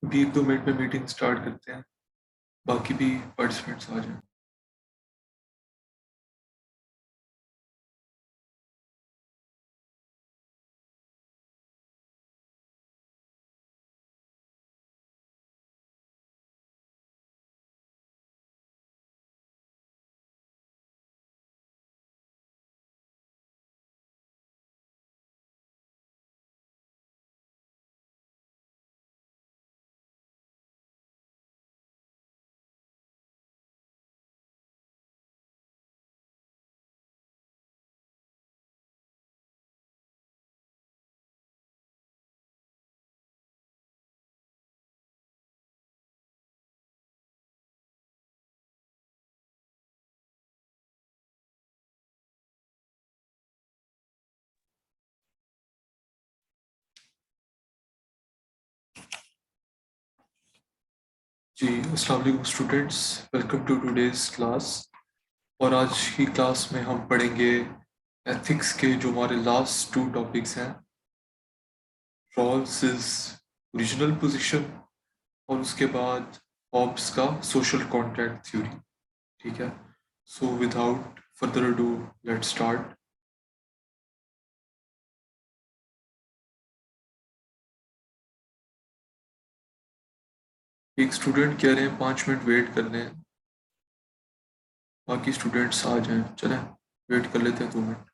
अभी 1-2 मिनट में meeting start करते हैं। बाकी भी पार्टिसिपेंट्स आ जाएं। जी, अस्सलाम वालेकुम students, welcome to today's class. और आज की क्लास में हम पढ़ेंगे एथिक्स के जो हमारे लास्ट 2 टॉपिक्स हैं, रॉल्स ओरिजिनल पोजीशन और उसके बाद हॉब्स का सोशल कॉन्ट्रैक्ट थ्योरी। ठीक है, so without further ado let's start. एक स्टूडेंट कह रहे हैं 5 मिनट वेट कर लें, बाकी स्टूडेंट्स आ जाएं। चलें, वेट कर लेते हैं 2 मिनट।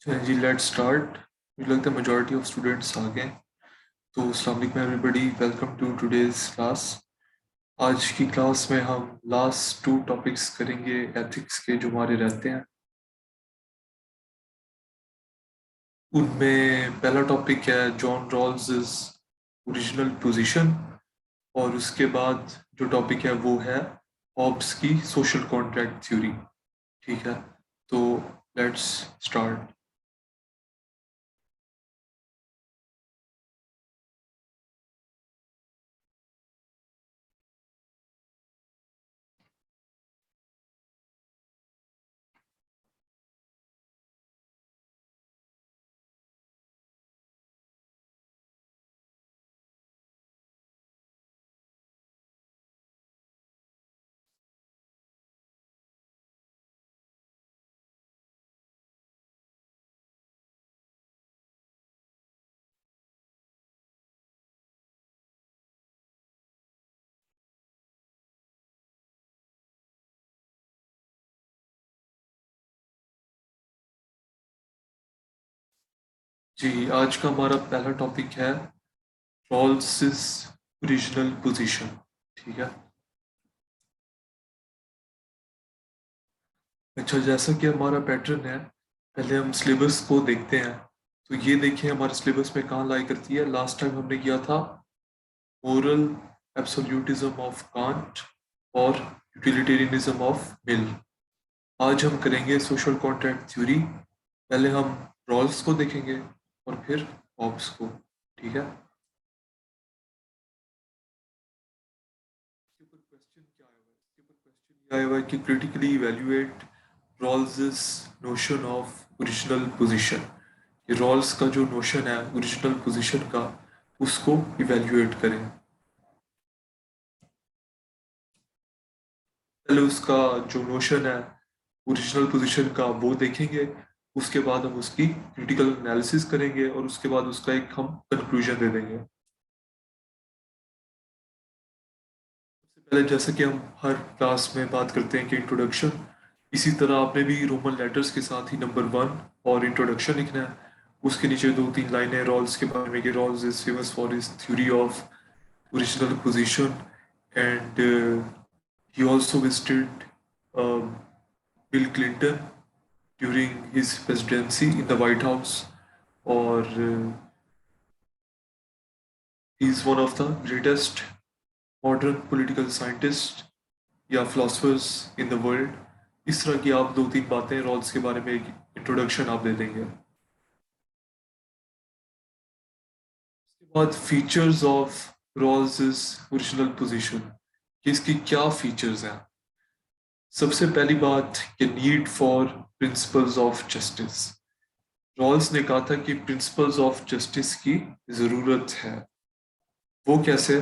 Ji let's start. मुझे लगता है मेजॉरिटी ऑफ स्टूडेंट्स आ गए। तो अस्सलाम वालेकुम everybody, welcome to today's class. आज की क्लास में हम लास्ट टू टॉपिक्स करेंगे एथिक्स के जो हमारे रहते हैं। उनमें पहला टॉपिक है जॉन रॉल्स ओरिजिनल पोजीशन, और उसके बाद जो टॉपिक है वो है हॉब्स की सोशल कॉन्ट्रैक्ट थ्योरी। ठीक है, तो लेट्स स्टार्ट। जी, आज का हमारा पहला टॉपिक है रॉल्स ओरिजिनल पोजीशन। ठीक है। अच्छा, जैसा कि हमारा पैटर्न है, पहले हम सिलेबस को देखते हैं। तो ये देखिए हमारे सिलेबस में कहाँ लाई करती है। लास्ट टाइम हमने किया था मोरल एब्सोल्यूटिज्म ऑफ कांट और यूटिलिटेरियनिज्म ऑफ मिल। आज हम करेंगे सोशल कॉन्ट्रैक्ट थ्योरी। पहले हम रॉल्स को देखेंगे और फिर हॉब्स को। ठीक है। इसके ऊपर क्वेश्चन क्या आया हुआ है? इसके ऊपर क्वेश्चन ये आया हुआ है कि critically evaluate Rawls notion of original position. ये रॉल्स का जो नोशन है ओरिजिनल पोजीशन का, उसको इवैल्यूएट करें। पहले उसका जो नोशन है ओरिजिनल पोजीशन का वो देखेंगे, उसके बाद हम उसकी क्रिटिकल एनालिसिस करेंगे और उसके बाद उसका एक हम कंक्लूजन दे देंगे। सबसे पहले जैसे कि हम हर क्लास में बात करते हैं कि इंट्रोडक्शन, इसी तरह आपने भी रोमन लेटर्स के साथ ही नंबर 1 और इंट्रोडक्शन लिखना है। उसके नीचे 2-3 लाइनें रॉल्स के बारे में कि Rawls is famous for his theory of original position, and he also visited um, Bill Clinton during his presidency in the White House, or he is one of the greatest modern political scientists या philosophers in the world। इस तरह की आप 2-3 बातें Rawls के बारे में एक इंट्रोडक्शन आप दे देंगे। उसके बाद features of Rawls original position, कि इसकी क्या फीचर्स हैं। सबसे पहली बात कि need for principles of justice. Rawls ने कहा था कि प्रिंसिपल्स ऑफ जस्टिस की जरूरत है। वो कैसे?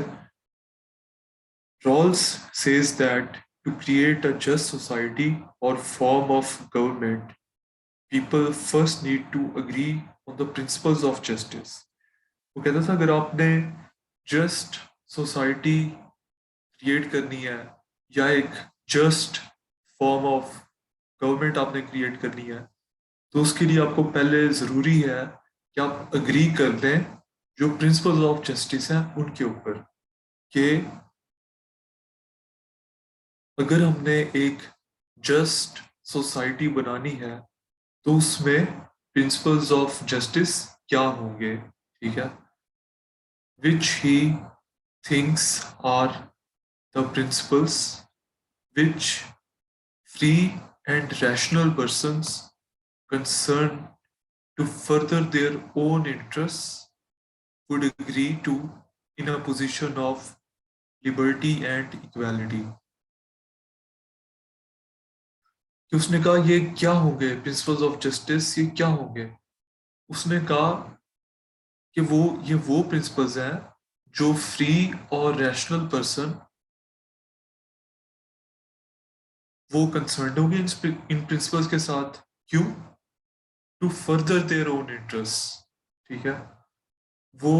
Rawls says that to create a just society और form of government, people first need to agree on the principles of justice. वो कहता था अगर आपने जस्ट सोसाइटी क्रिएट करनी है या एक जस्ट फॉर्म ऑफ गवर्नमेंट आपने क्रिएट करनी है, तो उसके लिए आपको पहले ज़रूरी है कि आप अग्री कर दें जो प्रिंसिपल्स ऑफ जस्टिस हैं उनके ऊपर, कि अगर हमने एक जस्ट सोसाइटी बनानी है तो उसमें प्रिंसिपल्स ऑफ जस्टिस क्या होंगे। ठीक है। Which he thinks are the principles which free and rational persons concerned to further their own interests would agree to in a position of liberty and equality। कि उसने कहा ये क्या होंगे प्रिंसिपल्स ऑफ जस्टिस, ये क्या होंगे। उसने कहा कि वो प्रिंसिपल्स हैं जो फ्री और रैशनल पर्सन वो कंसर्न होंगे इन प्रिंसिपल्स के साथ। क्यों? To further their own interest. ठीक है। वो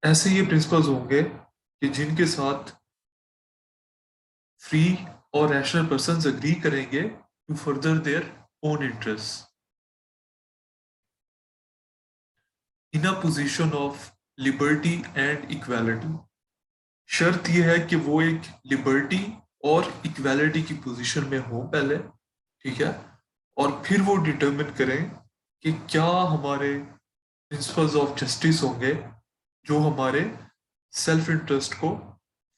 ऐसे ये प्रिंसिपल्स होंगे कि जिनके साथ फ्री और रैशनल पर्सन अग्री करेंगे to further their own interest. In a position of liberty and equality. शर्त यह है कि वो एक लिबर्टी और इक्वालिटी की पोजीशन में हो पहले, ठीक है, और फिर वो डिटरमिन करें कि क्या हमारे प्रिंसिपल्स ऑफ जस्टिस होंगे जो हमारे सेल्फ इंटरेस्ट को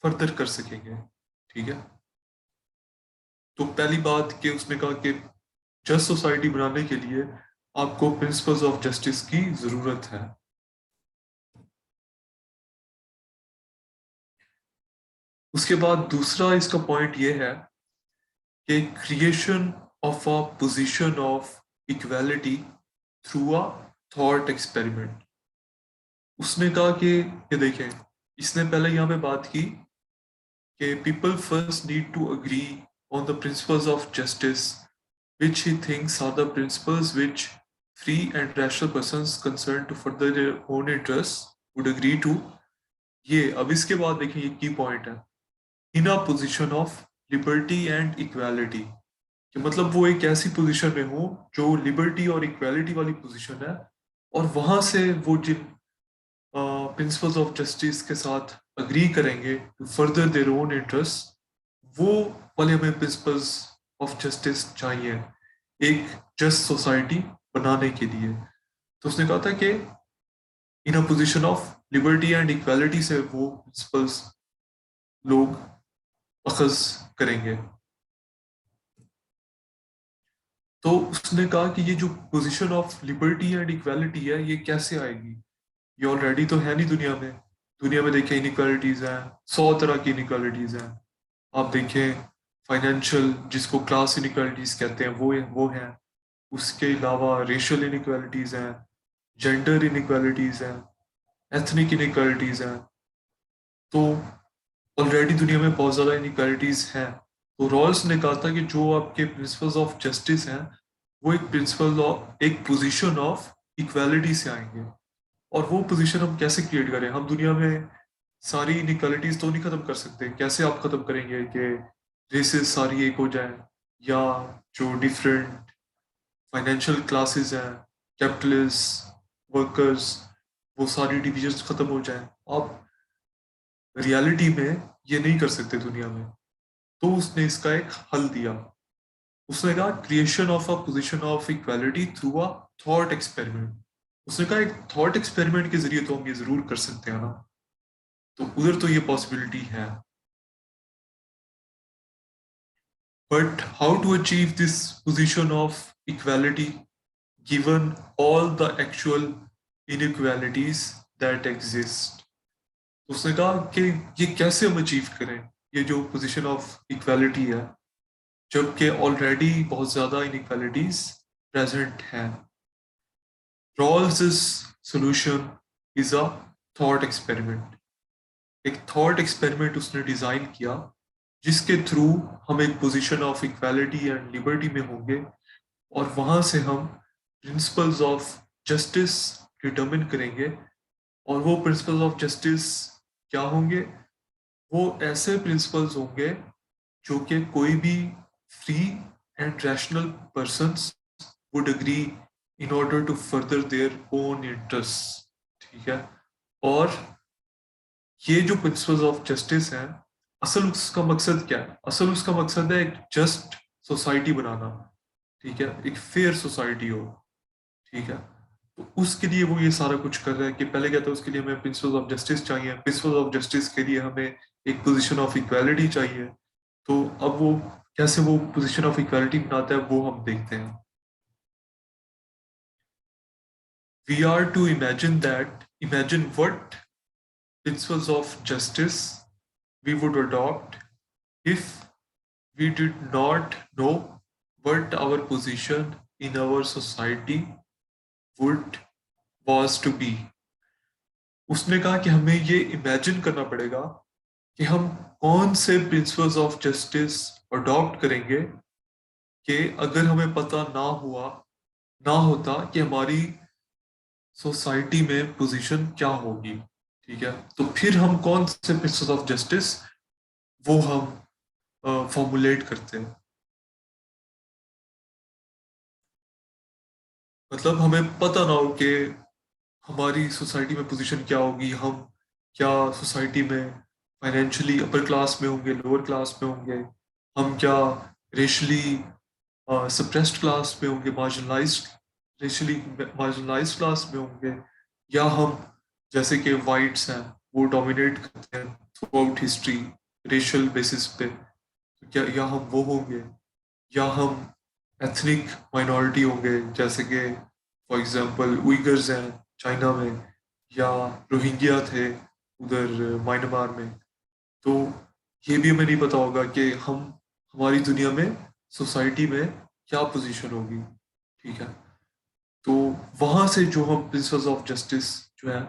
फर्दर कर सकेंगे, ठीक है। तो पहली बात कि उसने कहा कि जस्ट सोसाइटी बनाने के लिए आपको प्रिंसिपल्स ऑफ जस्टिस की जरूरत है। उसके बाद दूसरा इसका पॉइंट ये है कि creation of a position of equality through a thought experiment. उसने कहा कि ये देखें, इसने पहले यहाँ पे बात की कि people first need to agree on the principles of justice which he thinks are the principles which free and rational persons concerned to further their own interests would agree to। ये अब इसके बाद देखिए, ये की पॉइंट है, in a position of liberty and equality, कि मतलब वो एक ऐसी पोजीशन में हो जो लिबर्टी और इक्वालिटी वाली पोजीशन है, और वहां से वो जिन प्रिंसिपल्स ऑफ जस्टिस के साथ अग्री करेंगे to further their own interest, वो वाले हमें प्रिंसिपल्स ऑफ जस्टिस चाहिए एक जस्ट सोसाइटी बनाने के लिए। तो उसने कहा था कि in a position of liberty and equality से वो प्रिंसिपल्स लोग अखज करेंगे। तो उसने कहा कि ये जो position of liberty and equality है, ये कैसे आएगी? ये ऑलरेडी तो है नहीं दुनिया में। दुनिया में देखें इनइक्वालिटीज हैं, 100 तरह की इनइक्वालिटीज हैं। आप देखें फाइनेंशियल, जिसको क्लास इनइक्वालिटीज कहते हैं, वो है। उसके अलावा रेशियल इनइक्वालिटीज हैं, जेंडर इनइक्वालिटीज हैं, एथनिक इनइक्वालिटीज हैं। तो ऑलरेडी दुनिया में बहुत ज़्यादा इनइक्वालिटीज हैं। तो रॉल्स ने कहा था कि जो आपके प्रिंसिपल्स ऑफ जस्टिस हैं, वो एक प्रिंसिपल ऑफ, एक पोजीशन ऑफ इक्वालिटी से आएंगे। और वो पोजीशन हम कैसे क्रिएट करें? हम दुनिया में सारी इनइक्वालिटीज तो नहीं खत्म कर सकते। कैसे आप खत्म करेंगे कि रेसेस सारी एक हो जाए, या जो डिफरेंट फाइनेंशियल क्लासेस हैं, कैपिटलिस्ट, वर्कर्स, वो सारी डिविजन्स खत्म हो जाएं? आप रियलिटी में ये नहीं कर सकते दुनिया में। तो उसने इसका एक हल दिया। उसने कहा creation of a position of equality through a thought experiment. उसने कहा एक थॉट एक्सपेरिमेंट के जरिए तो हम ये जरूर कर सकते हैं ना। तो उधर तो ये पॉसिबिलिटी है, but how to achieve this position of equality given all the actual inequalities that exist? उसने कहा कि ये कैसे हम अचीव करें, ये जो पोजीशन ऑफ इक्वालिटी है, जबकि ऑलरेडी बहुत ज्यादा इनइक्वालिटीज प्रेजेंट हैं। Rawls solution is a thought experiment. एक थॉट एक्सपेरिमेंट उसने डिजाइन किया जिसके थ्रू हम एक position of equality and liberty में होंगे, और वहां से हम प्रिंसिपल्स ऑफ जस्टिस डिटरमिन करेंगे। और वो प्रिंसिपल्स ऑफ जस्टिस क्या होंगे? वो ऐसे प्रिंसिपल्स होंगे जो कि कोई भी free and rational persons would agree in order to further their own interest, ठीक है। और ये जो प्रिंसिपल्स ऑफ जस्टिस हैं, असल उसका मकसद क्या है? असल उसका मकसद है एक जस्ट सोसाइटी बनाना, ठीक है, एक फेयर सोसाइटी हो, ठीक है। तो उसके लिए वो ये सारा कुछ कर रहा है कि पहले कहता है उसके लिए हमें प्रिंसिपल्स ऑफ जस्टिस चाहिए, प्रिंसिपल्स ऑफ जस्टिस के लिए हमें एक पोजीशन ऑफ इक्वालिटी चाहिए। तो अब वो कैसे वो पोजीशन ऑफ इक्वालिटी बनाता है वो हम देखते हैं। We are to imagine what principles of justice we would adopt if we did not know what our position in our society would was to be। उसने कहा कि हमें ये इमेजिन करना पड़ेगा कि हम कौन से प्रिंसिपल्स ऑफ जस्टिस अडॉप्ट करेंगे कि अगर हमें पता ना होता कि हमारी सोसाइटी में पोजीशन क्या होगी, ठीक है। तो फिर हम कौन से प्रिंसिपल्स ऑफ जस्टिस वो हम फॉर्मुलेट करते हैं। मतलब हमें पता ना हो कि हमारी सोसाइटी में पोजीशन क्या होगी, हम क्या सोसाइटी में फाइनेंशियली अपर क्लास में होंगे, लोअर क्लास में होंगे, हम क्या रेशली सप्रेस्ड क्लास में होंगे, मार्जिनलाइज्ड रेशली मार्जिनलाइज्ड क्लास में होंगे, या हम जैसे कि वाइट्स हैं वो डोमिनेट करते हैं through out history racial basis पे, तो क्या या हम वो होंगे, या हम एथनिक माइनॉरिटी होंगे जैसे कि फॉर एग्जांपल उइगर्स हैं चाइना में, या रोहिंग्या थे उधर म्यांमार में। तो ये भी हमें नहीं पता होगा कि हम हमारी दुनिया में सोसाइटी में क्या पोजीशन होगी। ठीक है, तो वहां से जो हम प्रिंसिपल्स ऑफ जस्टिस जो है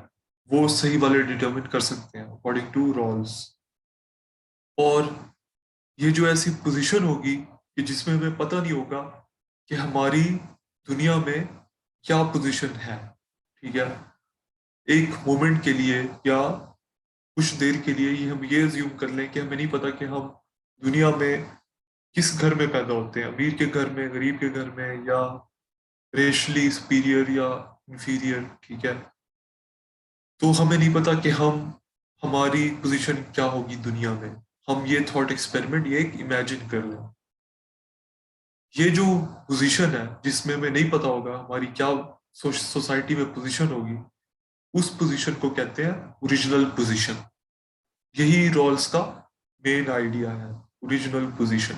वो सही वाले डिटरमिन कर सकते हैं अकॉर्डिंग टू रॉल्स। और ये जो ऐसी पोजीशन होगी कि जिसमें हमें पता नहीं होगा कि हमारी दुनिया में क्या पोजीशन है। ठीक है, एक मोमेंट के लिए या कुछ देर के लिए ही हम ये अज्यूम कर लें कि हमें नहीं पता कि हम दुनिया में किस घर में पैदा होते हैं, अमीर के घर में, गरीब के घर में, या रेशली सुपीरियर या इंफीरियर। ठीक है, तो हमें नहीं पता कि हम हमारी पोजीशन क्या होगी दुनिया में। हम ये थॉट एक्सपेरिमेंट ये एक इमेजिन कर रहे हैं। ये जो पोजीशन है जिसमें हमें नहीं पता होगा हमारी क्या सोसाइटी में पोजीशन होगी, उस पोजीशन को कहते हैं ओरिजिनल पोजीशन। यही रॉल्स का मेन आइडिया है, ओरिजिनल पोजीशन।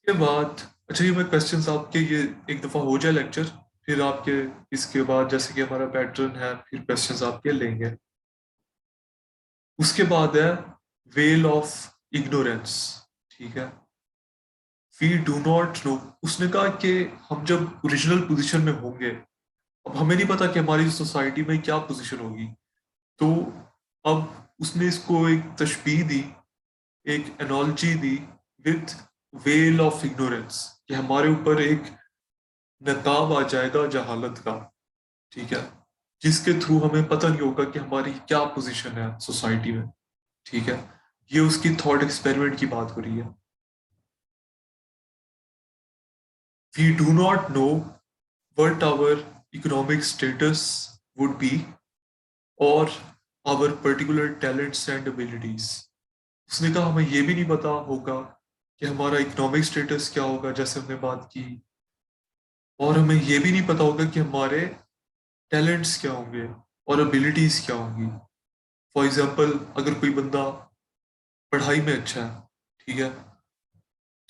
के बाद अच्छा, ये मैं क्वेश्चंस आपके ये एक दफा हो जाए लेक्चर, फिर आपके इसके बाद जैसे कि हमारा पैटर्न है फिर क्वेश्चंस आपके लेंगे। उसके बाद है वेल ऑफ इग्नोरेंस। ठीक है, वी डू नॉट नो। उसने कहा कि हम जब ओरिजिनल पोजीशन में होंगे, अब हमें नहीं पता कि हमारी सोसाइटी में क्या पोजीशन होगी, तो अब उसने इसको एक तशबीह दी, एक analogy the with well of ignorance, कि हमारे ऊपर एक नकाब आ जाएगा जहालत का। ठीक है, जिसके थ्रू हमें पता नहीं होगा कि हमारी क्या पोजीशन है सोसाइटी में। ठीक है, ये उसकी थॉट एक्सपेरिमेंट की बात हो रही है। We do not know what our economic status would be or our particular talents and abilities। उसने कहा हमें ये भी नहीं पता होगा कि हमारा इकोनॉमिक स्टेटस क्या होगा जैसे हमने बात की, और हमें ये भी नहीं पता होगा कि हमारे टैलेंट्स क्या होंगे और एबिलिटीज क्या होंगी। फॉर एग्जाम्पल, अगर कोई बंदा पढ़ाई में अच्छा है, ठीक है,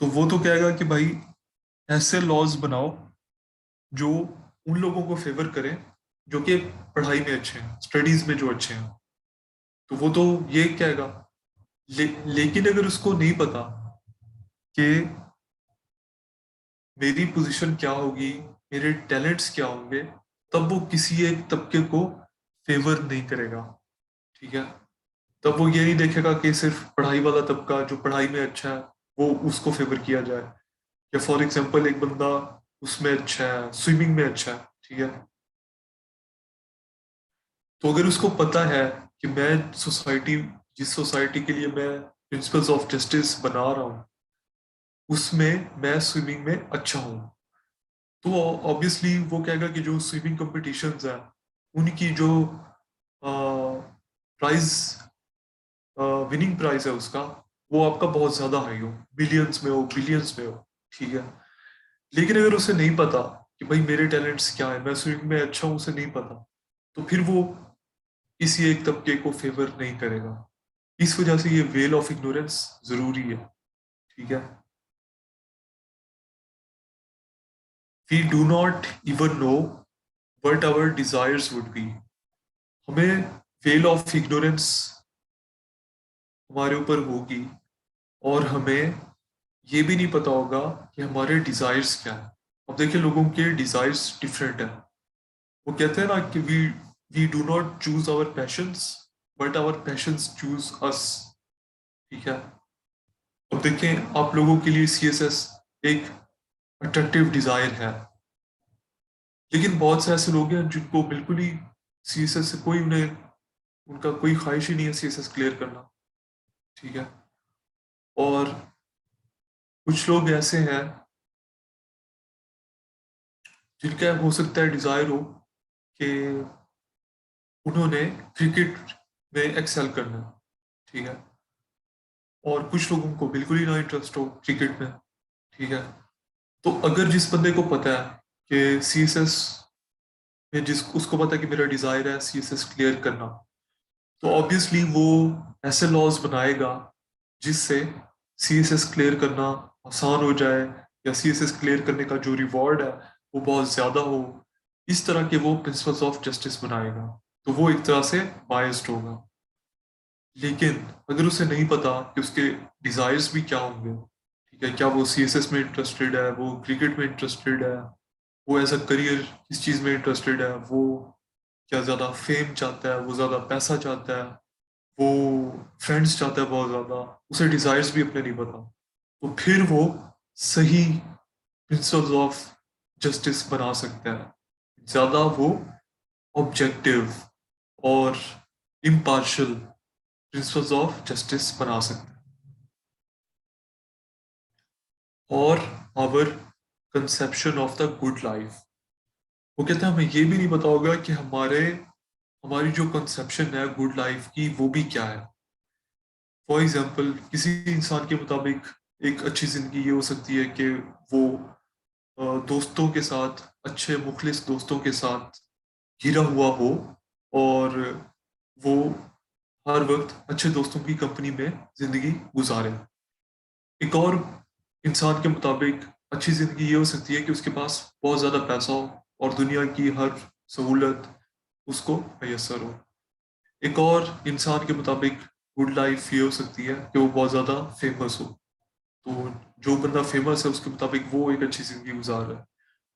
तो वो तो कहेगा कि भाई ऐसे लॉज बनाओ जो उन लोगों को फेवर करें जो कि पढ़ाई में अच्छे हैं, स्टडीज में जो अच्छे हैं। तो वो तो ये कहेगा। लेकिन अगर उसको नहीं पता कि मेरी पोजीशन क्या होगी, मेरे टैलेंट्स क्या होंगे, तब वो किसी एक तबके को फेवर नहीं करेगा। ठीक है, तब वो ये नहीं देखेगा कि सिर्फ पढ़ाई वाला तबका जो पढ़ाई में अच्छा है वो उसको फेवर किया जाए। या फॉर एग्जाम्पल एक बंदा उसमें अच्छा है, स्विमिंग में अच्छा है, ठीक है, तो अगर उसको पता है कि मैं सोसाइटी जिस सोसाइटी के लिए मैं प्रिंसिपल्स ऑफ जस्टिस बना रहा हूँ उसमें मैं स्विमिंग में अच्छा हूँ, तो ऑब्वियसली वो कहेगा कि जो स्विमिंग कॉम्पिटिशन्स हैं उनकी जो प्राइज विनिंग प्राइस है उसका, वो आपका बहुत ज्यादा हाई हो, बिलियंस में हो, बिलियंस में हो। ठीक है, लेकिन अगर उसे नहीं पता कि भाई मेरे टैलेंट्स क्या है, मैं स्विमिंग में अच्छा हूँ, उसे नहीं पता, तो फिर वो किसी एक तबके को फेवर नहीं करेगा। इस वजह से ये वेल ऑफ इग्नोरेंस जरूरी है। ठीक है, we do not even know what our desires would be. हमें वेल ऑफ इग्नोरेंस हमारे ऊपर होगी, और हमें ये भी नहीं पता होगा कि हमारे डिजायर्स क्या है। अब देखिए, लोगों के डिजायर्स डिफरेंट है। वो कहते हैं ना कि we do not choose our passions but our passions choose us. ठीक है, अब देखें, आप लोगों के लिए सीएसएस एक अट्रैक्टिव डिजायर है, लेकिन बहुत से ऐसे लोग हैं जिनको बिल्कुल ही सीएसएस से कोई उन्हें उनका कोई ख्वाहिश ही नहीं है सीएसएस क्लियर करना। ठीक है, और कुछ लोग ऐसे हैं जिनका हो सकता है डिजायर हो कि उन्होंने क्रिकेट में एक्सेल करना है, ठीक है, और कुछ लोगों को बिल्कुल ही ना इंटरेस्ट हो क्रिकेट में, ठीक है। तो अगर जिस बंदे को पता है कि सीएसएस में, जिस उसको पता है कि मेरा डिजायर है सीएसएस क्लियर करना, तो ऑब्वियसली वो ऐसे लॉज बनाएगा जिससे सीएसएस क्लियर करना आसान हो जाए, या सीएसएस क्लियर करने का जो रिवॉर्ड है वो बहुत ज्यादा हो। इस तरह के वो प्रिंसिपल्स ऑफ जस्टिस बनाएगा, तो वो एक तरह से बायस्ड होगा। लेकिन अगर उसे नहीं पता कि उसके डिजायर्स भी क्या होंगे, ठीक है, क्या वो सीएसएस में इंटरेस्टेड है, वो क्रिकेट में इंटरेस्टेड है, वो एज अ करियर किस चीज में इंटरेस्टेड है, वो क्या ज्यादा फेम चाहता है, वो ज्यादा पैसा चाहता है, वो फ्रेंड्स चाहता है बहुत ज्यादा, उसे डिजायर्स भी अपने नहीं पता, तो फिर वो सही प्रिंसिपल्स ऑफ जस्टिस बना सकता है। ज्यादा वो ऑब्जेक्टिव और इम्पार्शियल प्रिंसिपल्स ऑफ जस्टिस बना सकते हैं। और our conception of the good life, वो कहते हैं हमें ये भी नहीं पता होगा कि हमारी जो कंसेप्शन है गुड लाइफ की वो भी क्या है। फॉर एग्जाम्पल, किसी इंसान के मुताबिक एक अच्छी जिंदगी ये हो सकती है कि वो दोस्तों के साथ, अच्छे मुखलिस दोस्तों के साथ घिरा हुआ हो, और वो हर वक्त अच्छे दोस्तों की कंपनी में जिंदगी गुजारे। एक और इंसान के मुताबिक अच्छी जिंदगी ये हो सकती है कि उसके पास बहुत ज्यादा पैसा हो और दुनिया की हर सहूलत उसको मैसर हो। एक और इंसान के मुताबिक गुड लाइफ ये हो सकती है कि वो बहुत ज्यादा फेमस हो। तो जो बंदा फेमस है उसके मुताबिक वो एक अच्छी जिंदगी गुजार रहा है।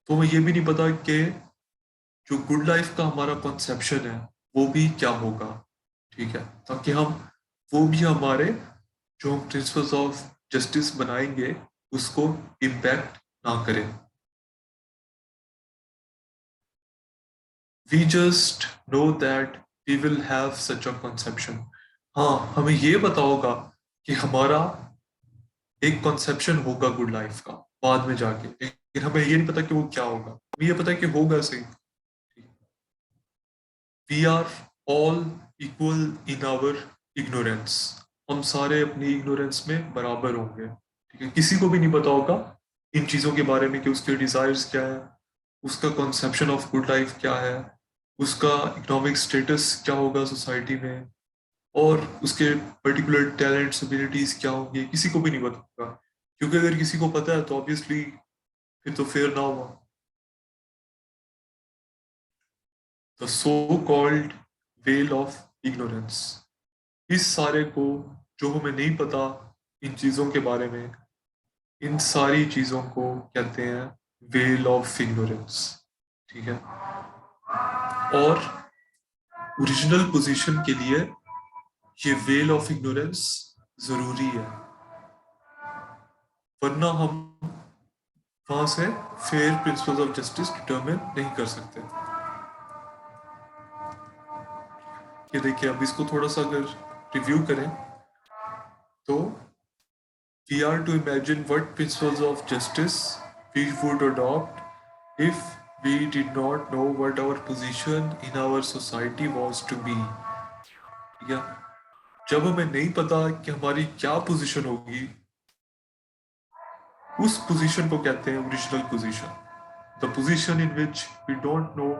तो हमें ये भी नहीं पता कि जो गुड लाइफ का हमारा कॉन्सेप्शन है वो भी क्या होगा, ठीक है, ताकि हम वो भी हमारे जो हम प्रिंसिपल्स ऑफ जस्टिस बनाएंगे उसको इम्पैक्ट ना करें। We just know that we will have such a conception. हाँ, हमें ये पता होगा कि हमारा एक कंसेप्शन होगा गुड लाइफ का बाद में जाके, लेकिन हमें ये नहीं पता कि वो क्या होगा। हमें ये पता है कि होगा सही। We are all equal in our ignorance. हम सारे अपनी इग्नोरेंस में बराबर होंगे, ठीक है। किसी को भी नहीं पता होगा इन चीज़ों के बारे में कि उसके डिजायर्स क्या है, उसका कॉन्सेप्शन ऑफ गुड लाइफ क्या है, उसका इकोनॉमिक स्टेटस क्या होगा सोसाइटी में, और उसके पर्टिकुलर टैलेंट्स एबिलिटीज क्या होंगे, किसी को भी नहीं पता होगा। क्योंकि अगर किसी को पता है तो ऑब्वियसली फिर तो फेयर ना हुआ। The so called well of ignorance, इस सारे को, जो हमें नहीं पता इन चीजों के बारे में, इन सारी चीजों को कहते हैं वेल ऑफ इग्नोरेंस, ठीक है। और ओरिजिनल पोजीशन के लिए ये वेल ऑफ इग्नोरेंस जरूरी है, वरना हम वहां से fair principles of justice determine नहीं कर सकते। ये देखिए, अब इसको थोड़ा सा अगर रिव्यू करें तो we are to imagine what principles of justice we would adopt if we did not know what our position in our society was to be। ठीक है, जब हमें नहीं पता कि हमारी क्या पोजीशन होगी, उस पोजीशन को कहते हैं original position. The position in which we don't know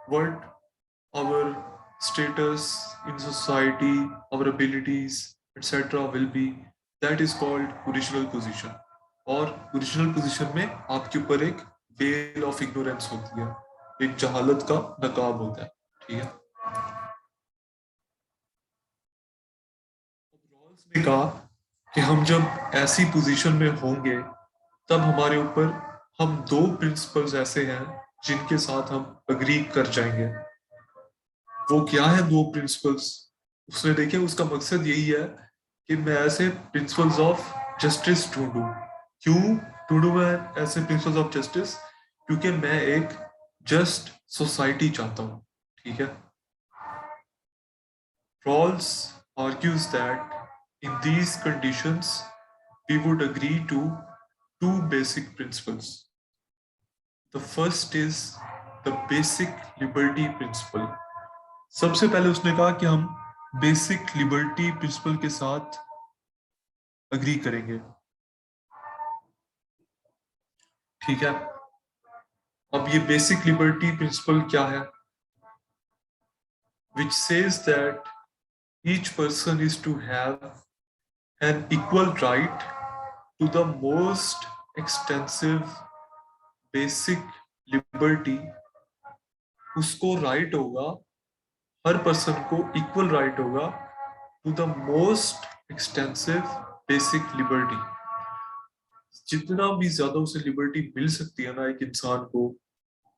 what our status in society, our abilities, etc. will be, that is called original position। और ओरिजिनल पोजीशन में आपके ऊपर एक वेल ऑफ इग्नोरेंस होती है, एक जहालत का नकाब होता है, ठीक है। रॉल्स ने कहा कि हम जब ऐसी पोजीशन में होंगे तब हमारे ऊपर हम दो प्रिंसिपल्स ऐसे हैं जिनके साथ हम अग्री कर जाएंगे। वो क्या है दो प्रिंसिपल्स? उसने देखे, उसका मकसद यही है कि मैं ऐसे प्रिंसिपल्स ऑफ जस्टिस ढूंढूं। क्यों ढूंढूं मैं ऐसे प्रिंसिपल्स ऑफ जस्टिस? क्योंकि मैं एक जस्ट सोसाइटी चाहता हूं, ठीक है। Rawls argues that in these conditions we would agree to two basic principles। The first is the basic liberty principle. सबसे पहले उसने कहा कि हम बेसिक लिबर्टी प्रिंसिपल के साथ अग्री करेंगे। ठीक है, अब ये बेसिक लिबर्टी प्रिंसिपल क्या है? which says that each person is to have an equal right to the most extensive basic liberty। उसको राइट होगा, हर पर्सन को इक्वल राइट होगा to the most extensive basic liberty. जितना भी ज्यादा उसे लिबर्टी मिल सकती है ना एक इंसान को,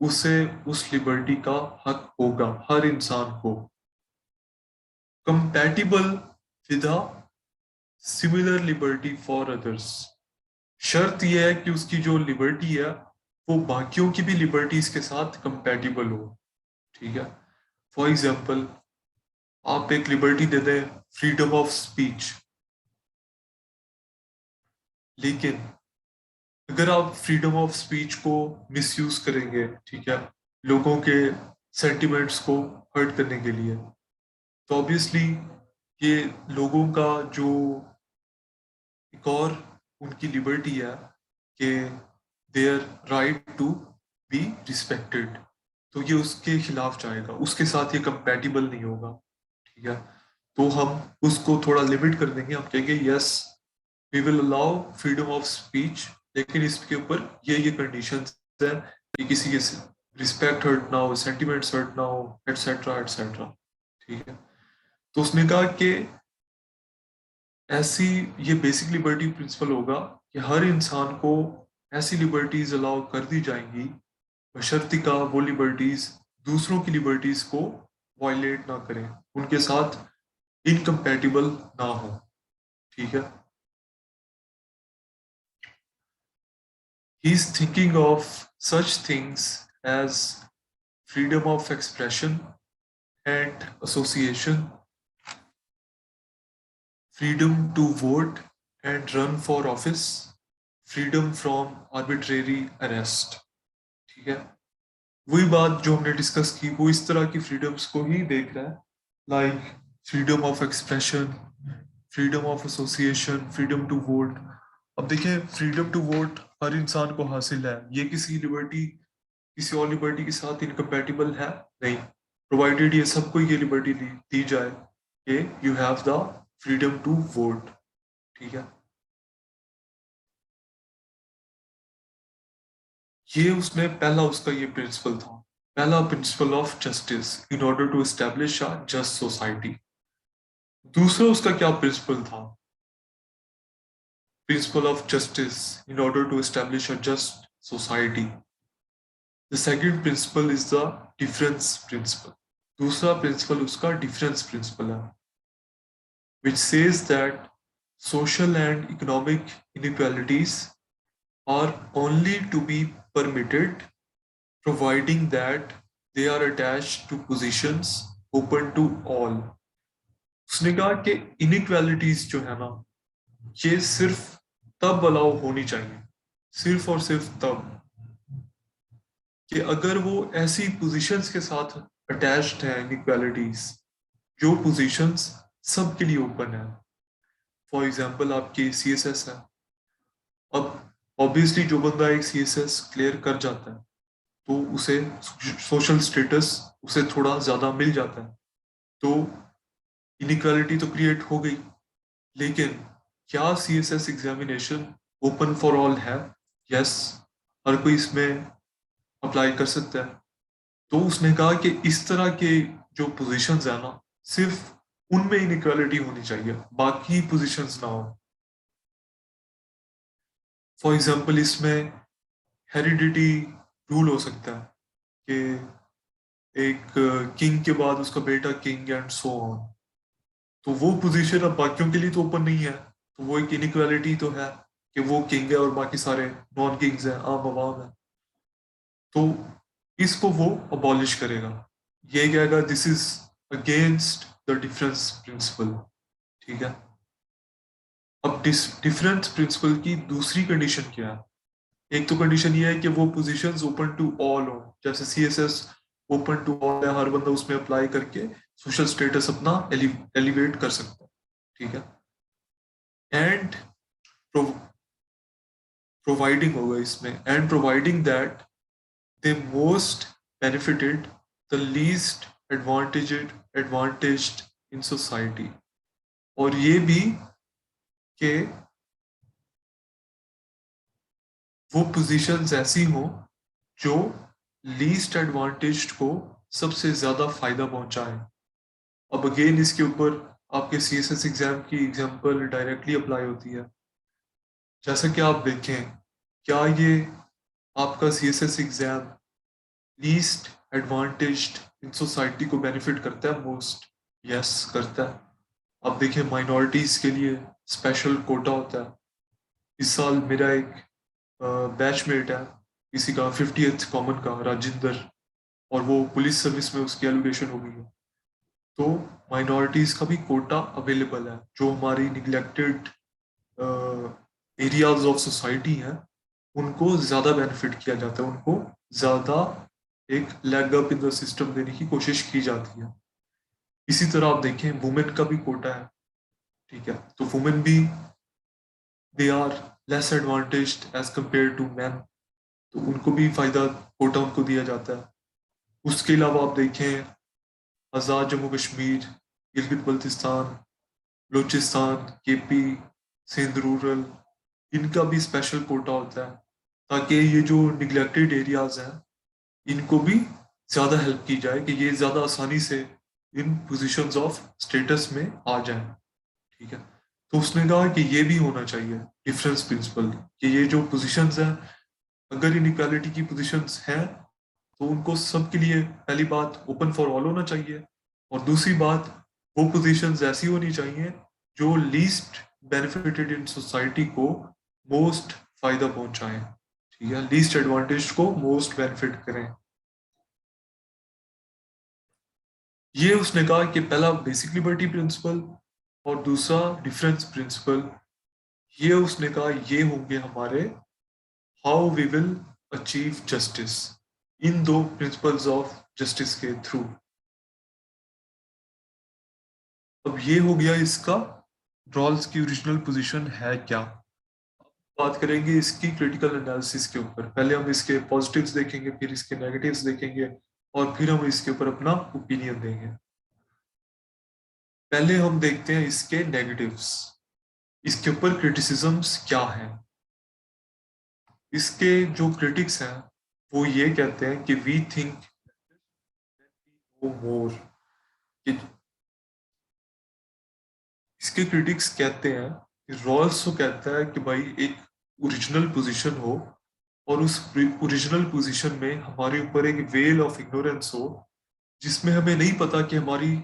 उसे उस लिबर्टी का हक होगा हर इंसान को, compatible with a similar liberty for others. शर्त यह है कि उसकी जो लिबर्टी है वो बाकियों की भी लिबर्टीज के साथ कंपैटिबल हो। ठीक है, फॉर एग्जाम्पल आप एक लिबर्टी दे दें फ्रीडम ऑफ स्पीच, लेकिन अगर आप फ्रीडम ऑफ स्पीच को मिसयूज करेंगे, ठीक है, लोगों के सेंटिमेंट्स को हर्ट करने के लिए, तो ऑब्वियसली ये लोगों का जो एक और उनकी लिबर्टी है कि their right to be respected, तो ये उसके खिलाफ जाएगा, उसके साथ ये कंपैटिबल नहीं होगा। ठीक है, तो हम उसको थोड़ा लिमिट कर देंगे, हम कहेंगे yes we will allow freedom of speech, लेकिन इसके ऊपर ये कंडीशंस है कि किसी के रिस्पेक्ट हर्ट ना हो, सेंटिमेंट्स हर्ट ना हो, एटसेट्रा एटसेट्रा। ठीक है, तो उसने कहा कि ऐसी ये बेसिक लिबर्टी प्रिंसिपल होगा कि हर इंसान को ऐसी लिबर्टीज अलाउ कर दी जाएंगी बशर्ते का वो लिबर्टीज दूसरों की लिबर्टीज को वायलेट ना करें, उनके साथ इनकम्पैटिबल ना हो। ठीक है, he is thinking of such things as freedom of expression and association, freedom to vote and run for office, freedom from arbitrary arrest। ठीक है, वही बात जो हमने डिस्कस की वो इस तरह की फ्रीडम्स को ही देख रहा है, like freedom of expression, freedom of association, freedom to vote. अब देखिए फ्रीडम टू वोट हर इंसान को हासिल है, ये किसी लिबर्टी किसी और लिबर्टी के साथ इनकम्पैटिबल है नहीं, प्रोवाइडेड ये सबको ये लिबर्टी दी जाए कि you have the freedom to vote. ठीक है, ये उसने पहला उसका ये प्रिंसिपल था, पहला principle of justice in order to establish a just society. दूसरा उसका क्या प्रिंसिपल था? Principle of justice in order to establish a just society. The second principle is the difference principle. दूसरा प्रिंसिपल उसका डिफरेंस प्रिंसिपल है, which says that social and economic inequalities are only to be permitted providing that they are attached to positions open to all। उसने कहा कि inequalities जो है ना, ये सिर्फ तब अलाउ होनी चाहिए, सिर्फ और सिर्फ तब कि अगर वो ऐसी पोजीशंस के साथ अटैच्ड है, इनइक्वालिटीज जो पोजीशंस सबके लिए ओपन है। फॉर एग्जांपल आपकी सीएसएस है, अब ऑब्वियसली जो बंदा एक सीएसएस क्लियर कर जाता है तो उसे सोशल स्टेटस उसे थोड़ा ज्यादा मिल जाता है, तो इनइक्वालिटी तो क्रिएट हो गई। लेकिन क्या CSS examination open for all है? यस, हर कोई इसमें अप्लाई कर सकता है। तो उसने कहा कि इस तरह के जो पोजीशंस है ना, सिर्फ उनमें इनइक्वालिटी होनी चाहिए, बाकी पोजीशंस ना हो। फॉर एग्जांपल इसमें हेरिडिटी रूल हो सकता है कि एक किंग के बाद उसका बेटा किंग एंड सो ऑन, तो वो पोजीशन अब बाकियों के लिए तो ओपन नहीं है, तो वो एक इनइक्वालिटी तो है कि वो किंग है और बाकी सारे नॉन किंग्स हैं, आम आवाम है। तो इसको वो अबॉलिश करेगा, ये कहेगा this is against the difference principal. ठीक है, अब डिफरेंस प्रिंसिपल की दूसरी कंडीशन क्या है? एक तो कंडीशन ये है कि वो पोजीशंस ओपन टू ऑल हो, जैसे CSS ओपन टू ऑल है, हर बंदा उसमें अप्लाई करके सोशल स्टेटस अपना एलिवेट कर सकता है, ठीक है। एंड प्रोवाइडिंग होगा इसमें, and providing that they most benefited the least advantaged in society, और ये भी कि वो पोजीशंस ऐसी हो जो लीस्ट एडवांटेज्ड को सबसे ज्यादा फायदा पहुंचाए। अब अगेन इसके ऊपर आपके CSS एग्जाम की एग्जांपल डायरेक्टली अप्लाई होती है। जैसा कि आप देखें, क्या ये आपका CSS exam least advantaged in society को बेनिफिट करता है मोस्ट? यस, करता है। अब देखें, माइनॉरिटीज के लिए स्पेशल कोटा होता है। इस साल मेरा एक बैचमेट है, किसी का 50th कॉमन का, राजिंदर, और वो पुलिस सर्विस में उसकी एलिवेशन हो गई है। तो माइनॉरिटीज का भी कोटा अवेलेबल है, जो हमारी निगलेक्टेड एरियाज ऑफ सोसाइटी हैं, उनको ज्यादा बेनिफिट किया जाता है, उनको ज्यादा एक leg up in the system देने की कोशिश की जाती है। इसी तरह आप देखें, वुमेन का भी कोटा है, ठीक है। तो वुमेन भी, they are less advantaged as compare to man, तो उनको भी फायदा, कोटा उनको दिया जाता है। उसके अलावा आप देखें, आज़ाद जम्मू कश्मीर, गिलगित बल्तिस्तान, बलूचिस्तान, KP, सिंध रूरल, इनका भी स्पेशल कोटा होता है, ताकि ये जो निगलेक्टेड एरियाज हैं, इनको भी ज्यादा हेल्प की जाए कि ये ज्यादा आसानी से इन पोजीशंस ऑफ स्टेटस में आ जाए, ठीक है। तो उसने कहा कि ये भी होना चाहिए डिफरेंस प्रिंसिपल, कि ये जो पोजीशंस हैं, अगर इनइक्वालिटी की पोजीशंस हैं, तो उनको सबके लिए पहली बात ओपन फॉर ऑल होना चाहिए, और दूसरी बात, वो पोजीशंस ऐसी होनी चाहिए जो लीस्ट बेनिफिटेड इन सोसाइटी को मोस्ट फायदा पहुंचाएं, ठीक है, लीस्ट एडवांटेज को मोस्ट बेनिफिट करें। ये उसने कहा कि पहला बेसिक लिबर्टी प्रिंसिपल और दूसरा डिफरेंस प्रिंसिपल, ये उसने कहा ये होंगे हमारे how we will achieve justice, इन दो प्रिंसिपल्स ऑफ जस्टिस के थ्रू। अब ये हो गया इसका रॉल्स की ओरिजिनल पोजीशन है क्या। बात करेंगे इसकी क्रिटिकल एनालिसिस के ऊपर। पहले हम इसके पॉजिटिव्स देखेंगे, फिर इसके नेगेटिव्स देखेंगे, और फिर हम इसके ऊपर अपना ओपिनियन देंगे। पहले हम देखते हैं इसके नेगेटिव्स, इसके ऊपर क्रिटिसिजम्स क्या है। इसके जो क्रिटिक्स हैं, वो ये कहते हैं कि वी थिंक नो मोर। इसके क्रिटिक्स कहते हैं कि रॉल्स तो कहता है कि भाई एक ओरिजिनल पोजीशन हो, और उस ओरिजिनल पोजीशन में हमारे ऊपर एक वेल ऑफ इग्नोरेंस हो, जिसमें हमें नहीं पता कि हमारी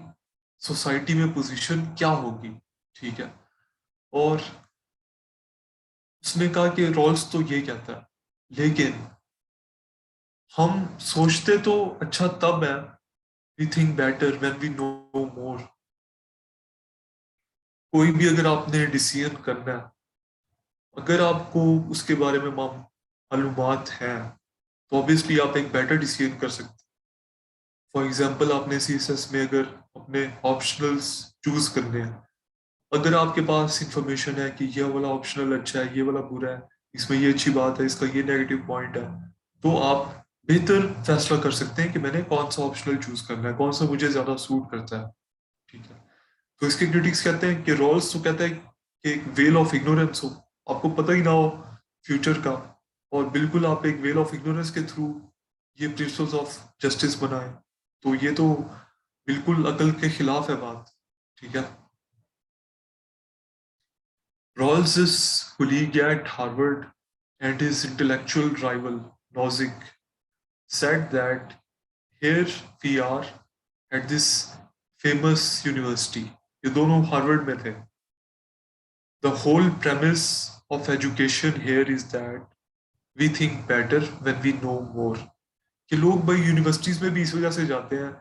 सोसाइटी में पोजीशन क्या होगी, ठीक है। और उसने कहा कि रॉल्स तो ये कहता है, लेकिन हम सोचते तो अच्छा तब है, we think better when we know more. कोई भी अगर आपने डिसीजन करना है, अगर आपको उसके बारे में मालूमात है, तो ऑब्वियसली आप एक बेटर डिसीजन कर सकते हैं। फॉर एग्जांपल, आपने CSS में अगर अपने ऑप्शनल्स चूज करने हैं, अगर आपके पास इंफॉर्मेशन है कि ये वाला ऑप्शनल अच्छा है, ये वाला बुरा है, इसमें ये अच्छी बात है, इसका ये नेगेटिव पॉइंट है, तो आप बेहतर फैसला कर सकते हैं कि मैंने कौन सा ऑप्शनल चूज करना है, कौन सा मुझे ज्यादा सूट करता है, ठीक है। तो इसके क्रिटिक्स कहते हैं कि रॉल्स तो कहता है कि एक वेल ऑफ इग्नोरेंस हो, आपको पता ही ना हो फ्यूचर का, और बिल्कुल आप एक वेल ऑफ इग्नोरेंस के थ्रू ये प्रिंसिपल्स ऑफ जस्टिस बनाए, तो ये तो बिल्कुल अकल के खिलाफ है बात, ठीक है। Rawls's colleague at Harvard and his intellectual rival, Nozick, said that here we are at this famous university. ये दोनों हार्वर्ड में थे. The whole premise of education here is that we think better when we know more. कि लोग भाई universities में भी इस वजह से जाते हैं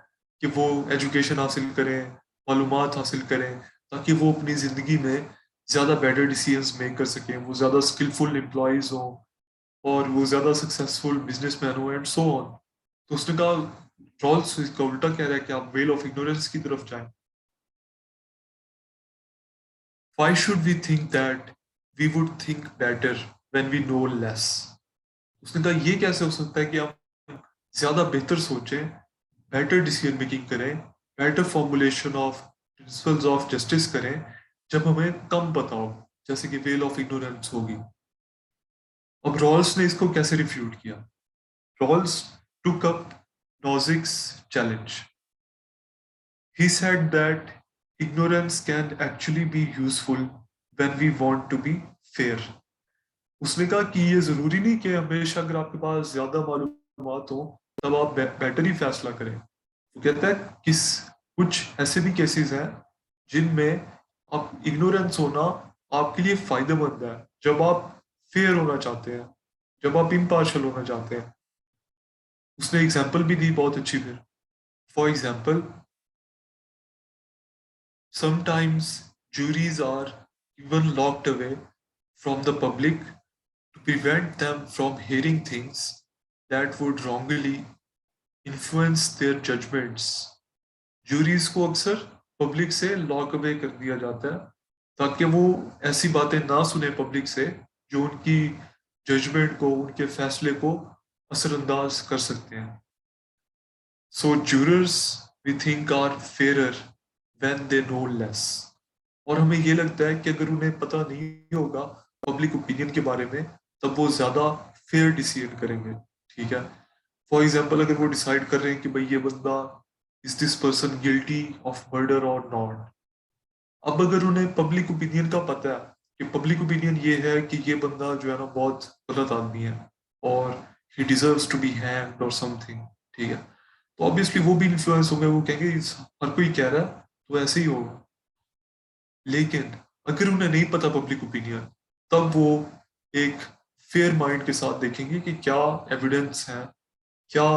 कि वो एजुकेशन हासिल करें, मालूमात हासिल करें, ताकि वो अपनी ज़िंदगी में ज़्यादा बेटर डिसीजंस मेक कर सकें, वो ज़्यादा स्किलफुल एम्प्लॉयज़ हों, और वो ज्यादा सक्सेसफुल बिजनेसमैन हो एंड सो ऑन। तो उसने कहा रॉल्स इसका उल्टा कह रहा है कि आप वेल ऑफ इग्नोरेंस की तरफ जाएं। Why should we think that we would think better when we know less? उसने कहा ये कैसे हो सकता है कि हम ज्यादा बेहतर सोचें, बेटर डिसीजन मेकिंग करें, better formulation of principles of justice करें जब हमें कम पता हो, जैसे कि वेल ऑफ इग्नोरेंस होगी। अब रॉल्स ने इसको कैसे रिफ्यूट किया? Rawls took up Nozick's challenge. He said that ignorance can actually be useful when we want to be fair. उसने कहा कि ये जरूरी नहीं कि हमेशा अगर आपके पास ज्यादा मालूमात हो तब आप बेटर ही फैसला करें। वो कहता है किस कुछ ऐसे भी केसेस हैं जिनमें आप इग्नोरेंस होना आपके लिए फायदेमंद है, जब आप फेयर होना चाहते हैं, जब आप इम्पार्शल होना चाहते हैं। उसने एग्जाम्पल भी दी बहुत अच्छी फिर। For example, sometimes juries are even locked away from the public to prevent them from hearing things that would wrongly influence their judgments. Juries को अक्सर पब्लिक से लॉक अवे कर दिया जाता है ताकि वो ऐसी बातें ना सुने पब्लिक से जो उनकी जजमेंट को, उनके फैसले को असरअंदाज कर सकते हैं। So jurors we think are fairer when they know less. और हमें ये लगता है कि अगर उन्हें पता नहीं होगा पब्लिक ओपिनियन के बारे में तब वो ज्यादा फेयर डिसीजन करेंगे। ठीक है, फॉर एग्जाम्पल अगर वो डिसाइड कर रहे हैं कि भाई ये बंदा is this person guilty of murder और नॉट। अब अगर उन्हें पब्लिक ओपिनियन का पता है कि पब्लिक ओपिनियन ये है कि ये बंदा जो है ना बहुत गलत आदमी है और he deserves to be hanged और समथिंग, ठीक है, तो ऑब्वियसली वो भी इन्फ्लुएंस होंगे, वो कहेंगे हर कोई कह रहा है तो ऐसे ही होगा। लेकिन अगर उन्हें नहीं पता पब्लिक ओपिनियन तब वो एक फेयर माइंड के साथ देखेंगे कि क्या एविडेंस है, क्या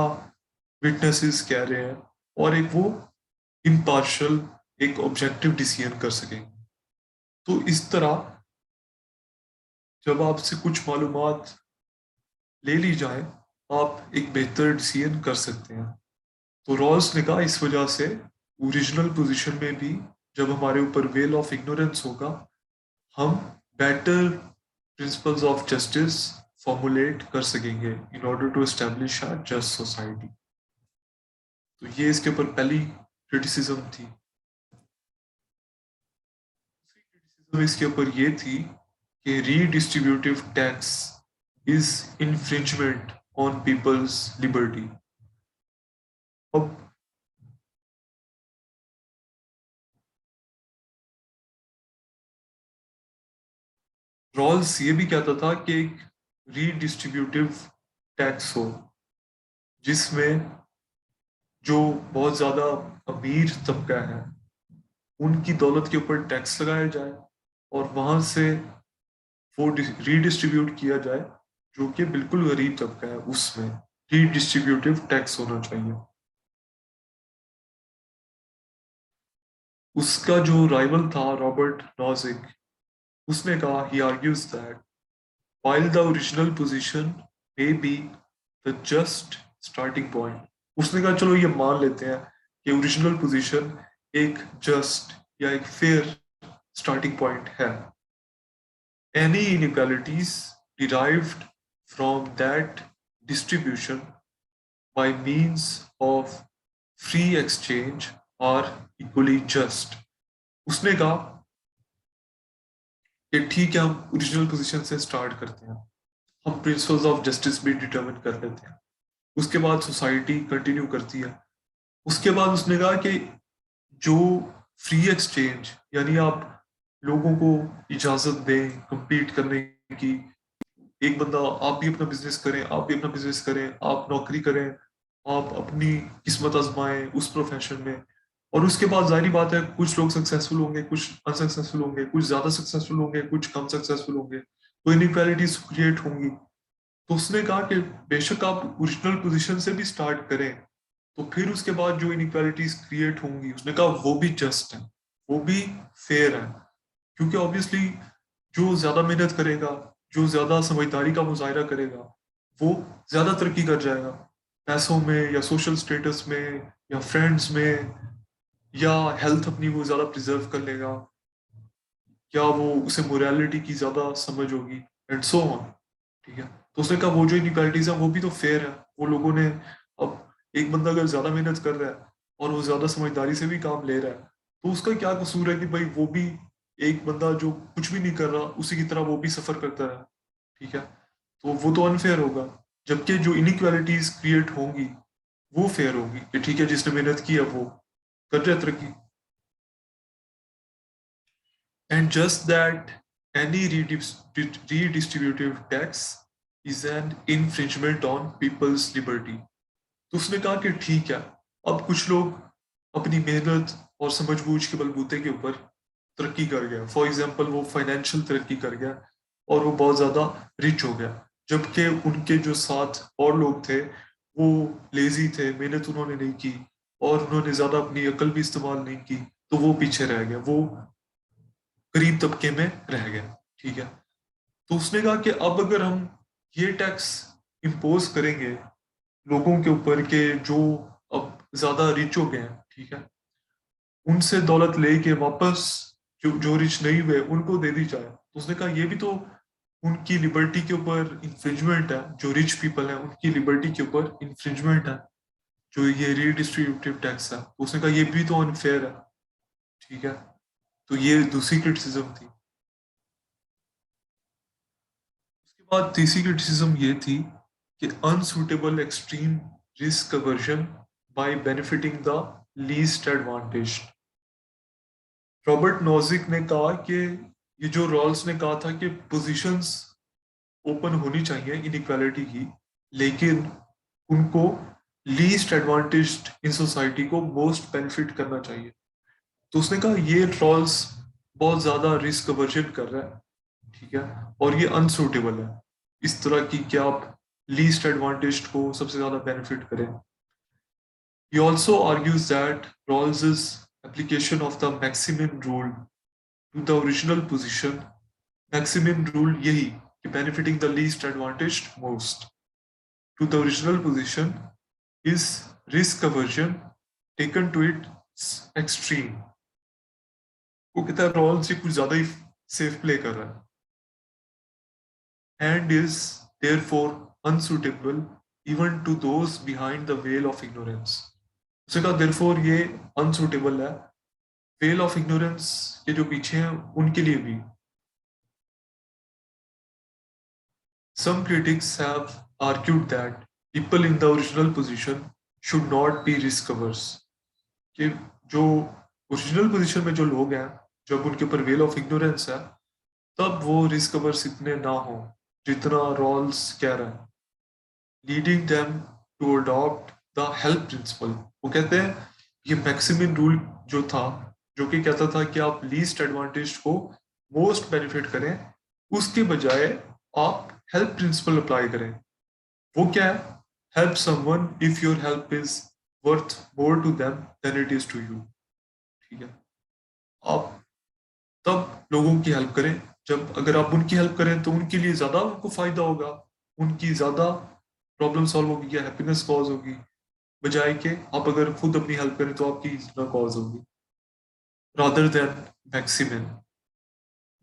विटनेसेस कह रहे हैं, और एक वो इम्पार्शल, एक ऑब्जेक्टिव डिसीजन कर सकेंगे। तो इस तरह जब आपसे कुछ मालूमात ले ली जाए आप एक बेहतर डिसीजन कर सकते हैं। तो रॉल्स ने कहा इस वजह से ओरिजिनल पोजीशन में भी जब हमारे ऊपर वेल ऑफ इग्नोरेंस होगा हम better principles of justice formulate कर सकेंगे in order to establish a just society. तो ये इसके ऊपर पहली क्रिटिसिज्म थी। क्रिटिसिज्म इसके ऊपर ये थी कि redistributive tax is infringement on people's liberty. अब रॉल्स ये भी कहता था कि एक रीडिस्ट्रीब्यूटिव टैक्स हो जिसमें जो बहुत ज्यादा अमीर तबका है उनकी दौलत के ऊपर टैक्स लगाया जाए और वहां से वो रीडिस्ट्रीब्यूट किया जाए जो कि बिल्कुल गरीब तबका है उसमें रीडिस्ट्रीब्यूटिव टैक्स होना चाहिए। उसका जो राइवल था रॉबर्ट नॉजिक, उसने कहा he argues that while the original position may be the just starting point। उसने कहा चलो ये मान लेते हैं कि ओरिजिनल पोजीशन एक जस्ट या एक फेयर स्टार्टिंग पॉइंट है। Any inequalities derived from that distribution by means of free exchange are equally just। उसने कहा कि ठीक है हम ओरिजिनल पोजीशन से स्टार्ट करते हैं, हम प्रिंसिपल्स ऑफ जस्टिस भी डिटरमिन कर लेते हैं, उसके बाद सोसाइटी कंटिन्यू करती है। उसके बाद उसने कहा कि जो फ्री एक्सचेंज यानी आप लोगों को इजाजत दें compete करने की, एक बंदा आप भी अपना बिजनेस करें, आप भी अपना बिजनेस करें, आप नौकरी करें, आप अपनी किस्मत आजमाएं उस प्रोफेशन में, और उसके बाद जाहिर बात है कुछ लोग सक्सेसफुल होंगे, कुछ अनसक्सेसफुल होंगे, कुछ ज्यादा सक्सेसफुल होंगे, कुछ कम सक्सेसफुल होंगे, तो इनइक्वालिटीज क्रिएट होंगी। तो उसने कहा कि बेशक आप ओरिजिनल पोजीशन से भी स्टार्ट करें तो फिर उसके बाद जो इनइक्वालिटीज क्रिएट होंगी उसने कहा वो भी जस्ट है, वो भी फेयर है, क्योंकि ऑब्वियसली जो ज्यादा मेहनत करेगा, जो ज्यादा समझदारी का मुजाहरा करेगा वो ज्यादा तरक्की कर जाएगा, पैसों में या सोशल स्टेटस में या फ्रेंड्स में, या हेल्थ अपनी वो ज्यादा प्रिजर्व कर लेगा, या वो उसे मोरालिटी की ज्यादा समझ होगी, एंड सो ऑन। ठीक है, तो उसने कहा वो जो इनइक्वालिटीज है वो भी तो फेयर है। वो लोगों ने, अब एक बंदा अगर ज्यादा मेहनत कर रहा है और वो ज्यादा समझदारी से भी काम ले रहा है, तो उसका क्या कसूर है कि भाई वो भी एक बंदा जो कुछ भी नहीं कर रहा उसी की तरह वो भी सफर करता है। ठीक है, तो वो तो अनफेयर होगा। जबकि जो इनइक्वालिटीज क्रिएट होंगी वो फेयर होगी कि ठीक है, जिसने मेहनत की है वो कर रहा है तरक्की। And just that any redistributive tax is an infringement on people's liberty. तो उसने कहा कि ठीक है, अब कुछ लोग अपनी मेहनत और समझबूझ के बलबूते के ऊपर तरक्की कर गया, फॉर एग्जाम्पल वो फाइनेंशियल तरक्की कर गया और वो बहुत ज्यादा रिच हो गया, जबकि उनके जो साथ और लोग थे वो लेजी थे, मेहनत उन्होंने नहीं की और उन्होंने ज्यादा अपनी अकल भी इस्तेमाल नहीं की, तो वो पीछे रह गए, वो गरीब तबके में रह गया। ठीक है, तो उसने कहा कि अब अगर हम ये टैक्स इम्पोज करेंगे लोगों के ऊपर के जो अब ज्यादा रिच हो गए हैं, ठीक है, उनसे दौलत लेके वापस जो जो रिच नहीं हुए उनको दे दी जाए, तो उसने कहा ये भी तो उनकी लिबर्टी के ऊपर इंफ्रिंजमेंट है, जो रिच पीपल है उनकी लिबर्टी के ऊपर इंफ्रिंजमेंट है, जो ये रीडिस्ट्रीब्यूटिव टैक्स है। तो उसने कहा ये भी तो अनफेयर है। ठीक है, तो ये दूसरी क्रिटिसिज्म थी। उसके बाद तीसरी क्रिटिसिज्म ये थी कि unsuitable extreme risk aversion by benefiting the least advantage. Robert Nozick ने कहा कि ये जो रॉल्स ने कहा था कि पोजीशंस ओपन होनी चाहिए इनइक्वालिटी की, लेकिन उनको लीस्ट एडवांटेज्ड इन सोसाइटी को मोस्ट बेनिफिट करना चाहिए। तो उसने कहा ये रॉल्स बहुत ज्यादा रिस्क अवर्जन कर रहा है। ठीक है, और ये अनसूटेबल है इस तरह की कि आप लीस्ट एडवांटेज को सबसे ज्यादा बेनिफिट करें। He also argues that Rawls's application of the Maximin rule to the original position, Maximin rule यही कि benefiting the least advantaged most, to the original position is risk aversion taken to its extreme। वो कहता है Rawls ये कुछ ज्यादा ही safe play कर रहा है and is therefore unsuitable even to those behind the veil of ignorance। उसने कहा therefore ये unsuitable है veil of ignorance के जो पीछे हैं उनके लिए भी। Some critics have argued that people in the original position should not be risk averse, कि जो ओरिजिनल पोजीशन में जो लोग हैं जब उनके ऊपर वेल ऑफ इग्नोरेंस है तब वो रिस्क अवर्स इतने ना हो जितना रॉल्स कह रहा है, leading them to adopt the help principle. वो कहते हैं ये मैक्सिमम रूल जो था, जो कि कहता था कि आप लीस्ट एडवांटेज को मोस्ट बेनिफिट करें, उसके बजाय आप हेल्प प्रिंसिपल अप्लाई करें। वो क्या है? Help someone if your help is worth more to them than it is to you. ठीक है, आप तब लोगों की हेल्प करें जब अगर आप उनकी हेल्प करें तो उनके लिए ज्यादा उनको फायदा होगा, उनकी ज्यादा प्रॉब्लम सॉल्व होगी या हैप्पीनेस कॉज होगी, बजाय के आप अगर खुद अपनी हेल्प करें तो आपकी कॉज होगी, रादर देन मैक्सिमम।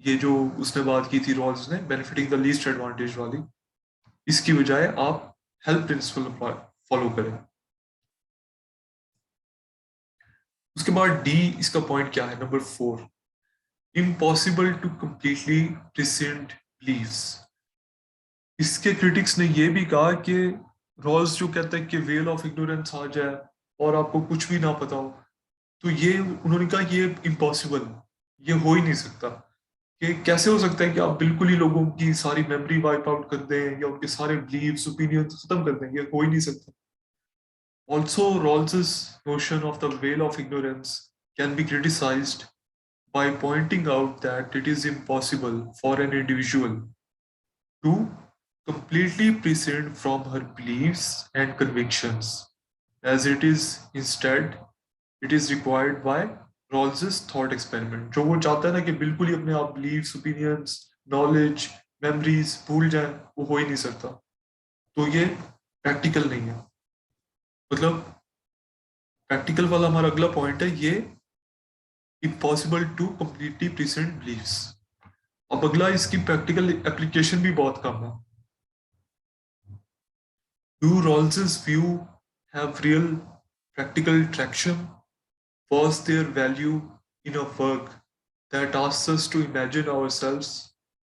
ये जो उसने बात की थी रॉल्स ने बेनिफिटिंग द लीस्ट एडवांटेज वाली, इसकी बजाय आप हेल्प प्रिंसिपल फॉलो करें। उसके बाद डी, इसका पॉइंट क्या है, number 4, impossible to completely present beliefs. इसके क्रिटिक्स ने ये भी कहा कि रॉल्स जो कहता है कि वेल ऑफ इग्नोरेंस आ जाए और आपको कुछ भी ना पता हो, तो ये उन्होंने कहा ये इम्पॉसिबल, ये हो ही नहीं सकता। कि कैसे हो सकता है कि आप बिल्कुल ही लोगों की सारी मेमोरी वाइप आउट कर दें या उनके सारे बिलीव्स ओपिनियंस खत्म कर दें, ये हो ही नहीं सकता। Also, Rawls's notion of the veil of ignorance can be criticized by pointing out that it is impossible for an individual to completely prescind from her beliefs and convictions, as it is instead it is required by Rawls's thought experiment। जो वो चाहता है ना कि बिल्कुल ही अपने आप beliefs, opinions, knowledge memories भूल जाए, वो हो ही नहीं सकता। तो ये प्रैक्टिकल नहीं है। मतलब प्रैक्टिकल वाला हमारा अगला पॉइंट है, ये impossible to completely present beliefs. अब अगला, इसकी प्रैक्टिकल एप्लीकेशन भी बहुत कम है। Do Rawls's view have real practical traction? Was there value in a work that asks us to imagine ourselves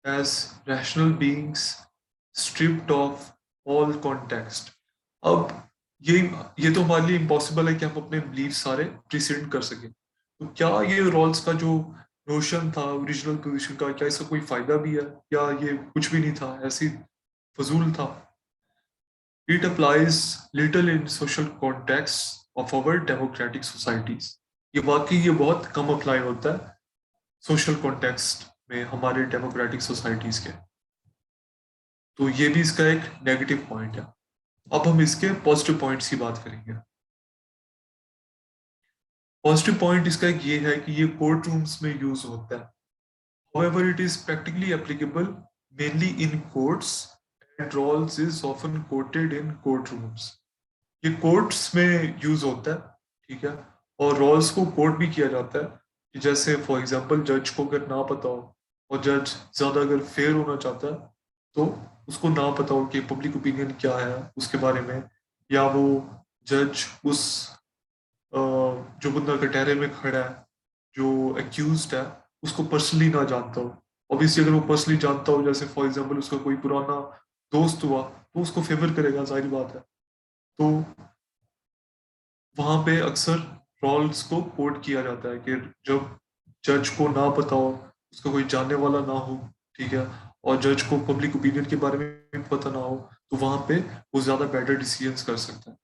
as rational beings stripped of all context? अब ये ये तो हमारे लिए इम्पॉसिबल है कि हम अपने बिलीफ सारे प्रिसेंट कर सकें। तो क्या ये रॉल्स का जो नोशन था ओरिजिनल पोजीशन का, क्या इसका कोई फायदा भी है, या ये कुछ भी नहीं था, ऐसी फजूल था? It applies little in social contexts of our democratic societies. ये वाकई ये बहुत कम अप्लाई होता है सोशल कॉन्टेक्स्ट में हमारे डेमोक्रेटिक सोसाइटीज के। तो ये भी इसका एक नेगेटिव पॉइंट है। अब हम इसके पॉजिटिव पॉइंट्स की बात करेंगे। पॉजिटिव पॉइंट इसका एक ये है कि ये कोर्ट रूम्स में यूज होता है। However, it is practically applicable mainly in courts and Rawls is often quoted in courtrooms. ये कोर्ट्स में यूज होता है, ठीक है। और रॉल्स को कोर्ट भी किया जाता है कि जैसे फॉर एग्जांपल जज को अगर ना पता हो, और जज ज्यादा अगर फेयर होना चाहता है, तो उसको ना पता हो कि पब्लिक ओपिनियन क्या है उसके बारे में, या वो जज उस जो बंदा कटहरे में खड़ा है, जो एक्यूज्ड है, उसको पर्सनली ना जानता हो। ऑब्वियसली अगर वो पर्सनली जानता हो, जैसे फॉर एग्जांपल उसका कोई पुराना दोस्त हुआ, तो उसको फेवर करेगा, जाहिर बात है। तो वहां पे अक्सर रॉल्स को कोट किया जाता है कि जब जज को ना पता हो, उसका कोई जानने वाला ना हो, ठीक है, और जज को पब्लिक ओपिनियन के बारे में भी पता ना हो, तो वहां पे वो ज्यादा बेटर डिसीजंस कर सकता है।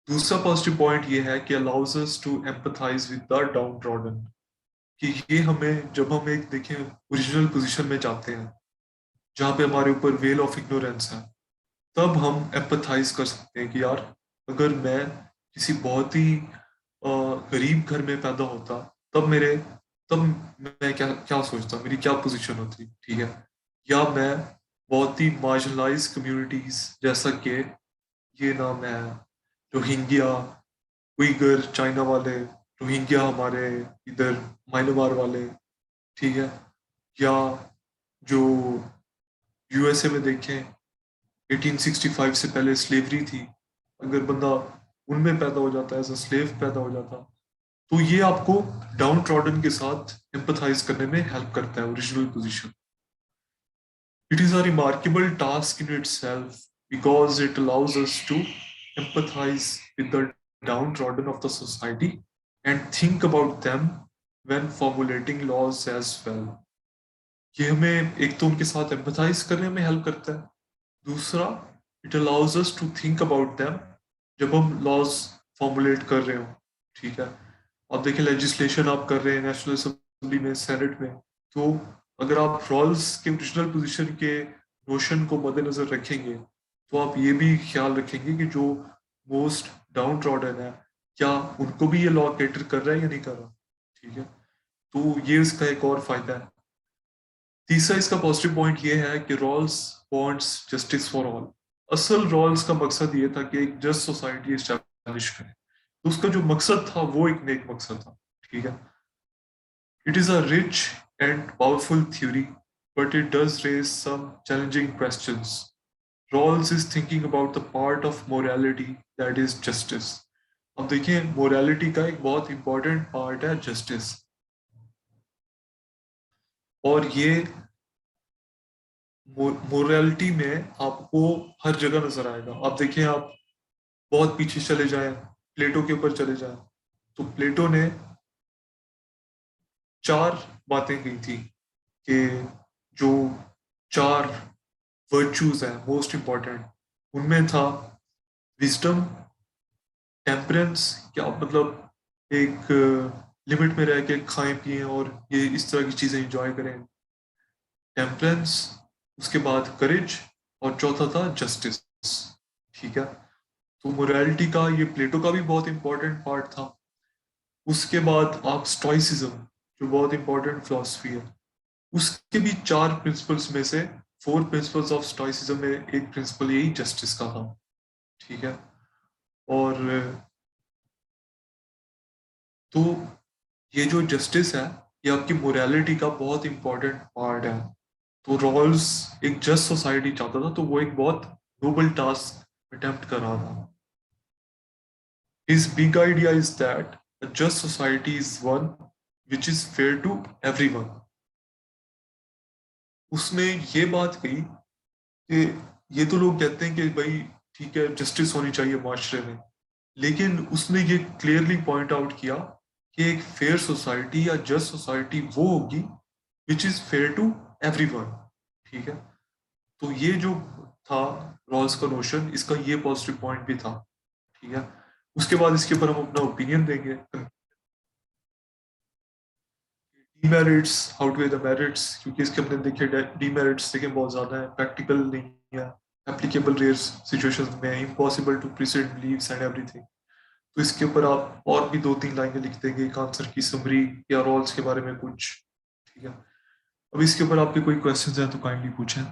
दूसरा पॉजिटिव पॉइंट ये है कि allows us to empathise with the downtrodden. कि ये हमें, जब हम एक देखें ओरिजिनल पोजीशन में जाते हैं जहाँ पे हमारे ऊपर वेल ऑफ इग्नोरेंस है, तब हम एम्पथाइज कर सकते हैं कि यार, अगर मैं किसी बहुत ही गरीब घर में पैदा होता, तब मेरे तब मैं क्या क्या सोचता, मेरी क्या पोजीशन होती, ठीक है। या मैं बहुत ही मार्जिनलाइज कम्युनिटीज, जैसा कि ये नाम है रोहिंग्या, उइगर चाइना वाले, रोहिंग्या हमारे इधर म्यांमार वाले, ठीक है, या जो यूएसए में देखें 1865 से पहले स्लेवरी थी, अगर बंदा उनमें पैदा हो जाता है, एज अ स्लेव पैदा हो जाता, तो ये आपको डाउन ट्रॉडन के साथ एम्पथाइज करने में हेल्प करता है original position. It is a remarkable task in itself because it allows us to empathize with the downtrodden of the society and think about them when formulating laws as well. ये हमें एक तो उनके साथ empathise करने में help करता है, दूसरा it allows us to think about them जब हम लॉज फॉर्मुलेट कर रहे हो, ठीक है। अब देखिए लेजिस्लेशन आप कर रहे हैं नेशनल असेंबली में, सेनेट में, तो अगर आप रॉल्स के ओरिजिनल पोजीशन के नोशन को मद्देनजर रखेंगे, तो आप ये भी ख्याल रखेंगे कि जो मोस्ट डाउन ट्रॉडन है, क्या उनको भी ये लॉ कैटर कर रहा है या नहीं कर रहा, ठीक है। तो ये इसका एक और फायदा है। तीसरा इसका पॉजिटिव पॉइंट ये है कि Rawls wants justice for all. असल रॉल्स का मकसद ये था कि एक जस्ट सोसाइटी एस्टैब्लिश करें, तो उसका जो मकसद था वो एक नेक मकसद था, ठीक है। It is a rich and powerful theory, but it does raise some challenging questions. Rawls is thinking about the part of morality that is justice. अब देखिए, मोरालिटी का एक बहुत इंपॉर्टेंट पार्ट है जस्टिस, और ये मोरालिटी में आपको हर जगह नजर आएगा। आप देखिए, आप बहुत पीछे चले जाएं, प्लेटो के ऊपर चले जाएं, तो प्लेटो ने 4 बातें कही थी कि जो 4 वर्च्यूज हैं मोस्ट इंपॉर्टेंट, उनमें था विजडम, टेम्परेंस, क्या मतलब एक लिमिट में रह के खाएं पिए और ये इस तरह की चीजें एंजॉय करें, टेम्परेंस, उसके बाद करेज, और चौथा था जस्टिस, ठीक है। तो मोरालिटी का ये प्लेटो का भी बहुत इंपॉर्टेंट पार्ट था। उसके बाद आप स्टोइसिज्म, जो बहुत इंपॉर्टेंट फिलॉसफी है, उसके भी 4 प्रिंसिपल्स में से 4 प्रिंसिपल्स ऑफ स्टोइसिज्म में एक प्रिंसिपल यही जस्टिस का था। ठीक है। और तो ये जो जस्टिस है, ये आपकी मोरालिटी का बहुत इंपॉर्टेंट पार्ट है। तो रॉल्स एक जस्ट सोसाइटी चाहता था, तो वो एक बहुत नोबल टास्क अटेम्प्ट कर रहा था। His big idea is that a just society is one which is fair to everyone. उसने ये बात कही कि ये तो लोग कहते हैं कि भाई ठीक है, जस्टिस होनी चाहिए माशरे में, लेकिन उसने ये क्लियरली पॉइंट आउट किया कि एक फेयर सोसाइटी या जस्ट सोसाइटी वो होगी which is fair to everyone. ठीक है। तो ये जो था रॉल्स का नोशन, इसका ये पॉजिटिव पॉइंट भी था। ठीक है। उसके बाद इसके ऊपर हम अपना ओपिनियन देंगे। Demerits, how two way the merits, क्योंकि इसके हमने देखे डीमेरिट्स देखे बहुत ज्यादा है, प्रैक्टिकल नहीं है, एप्लीकेबल रेयर सिचुएशंस में, impossible to precede beliefs and everything. तो इसके ऊपर आप और भी 2-3 लाइनें लिख देंगे एक आंसर की समरी या रोल्स के बारे में कुछ। ठीक है। अब इसके ऊपर आपके कोई क्वेश्चंस हैं तो काइंडली पूछें।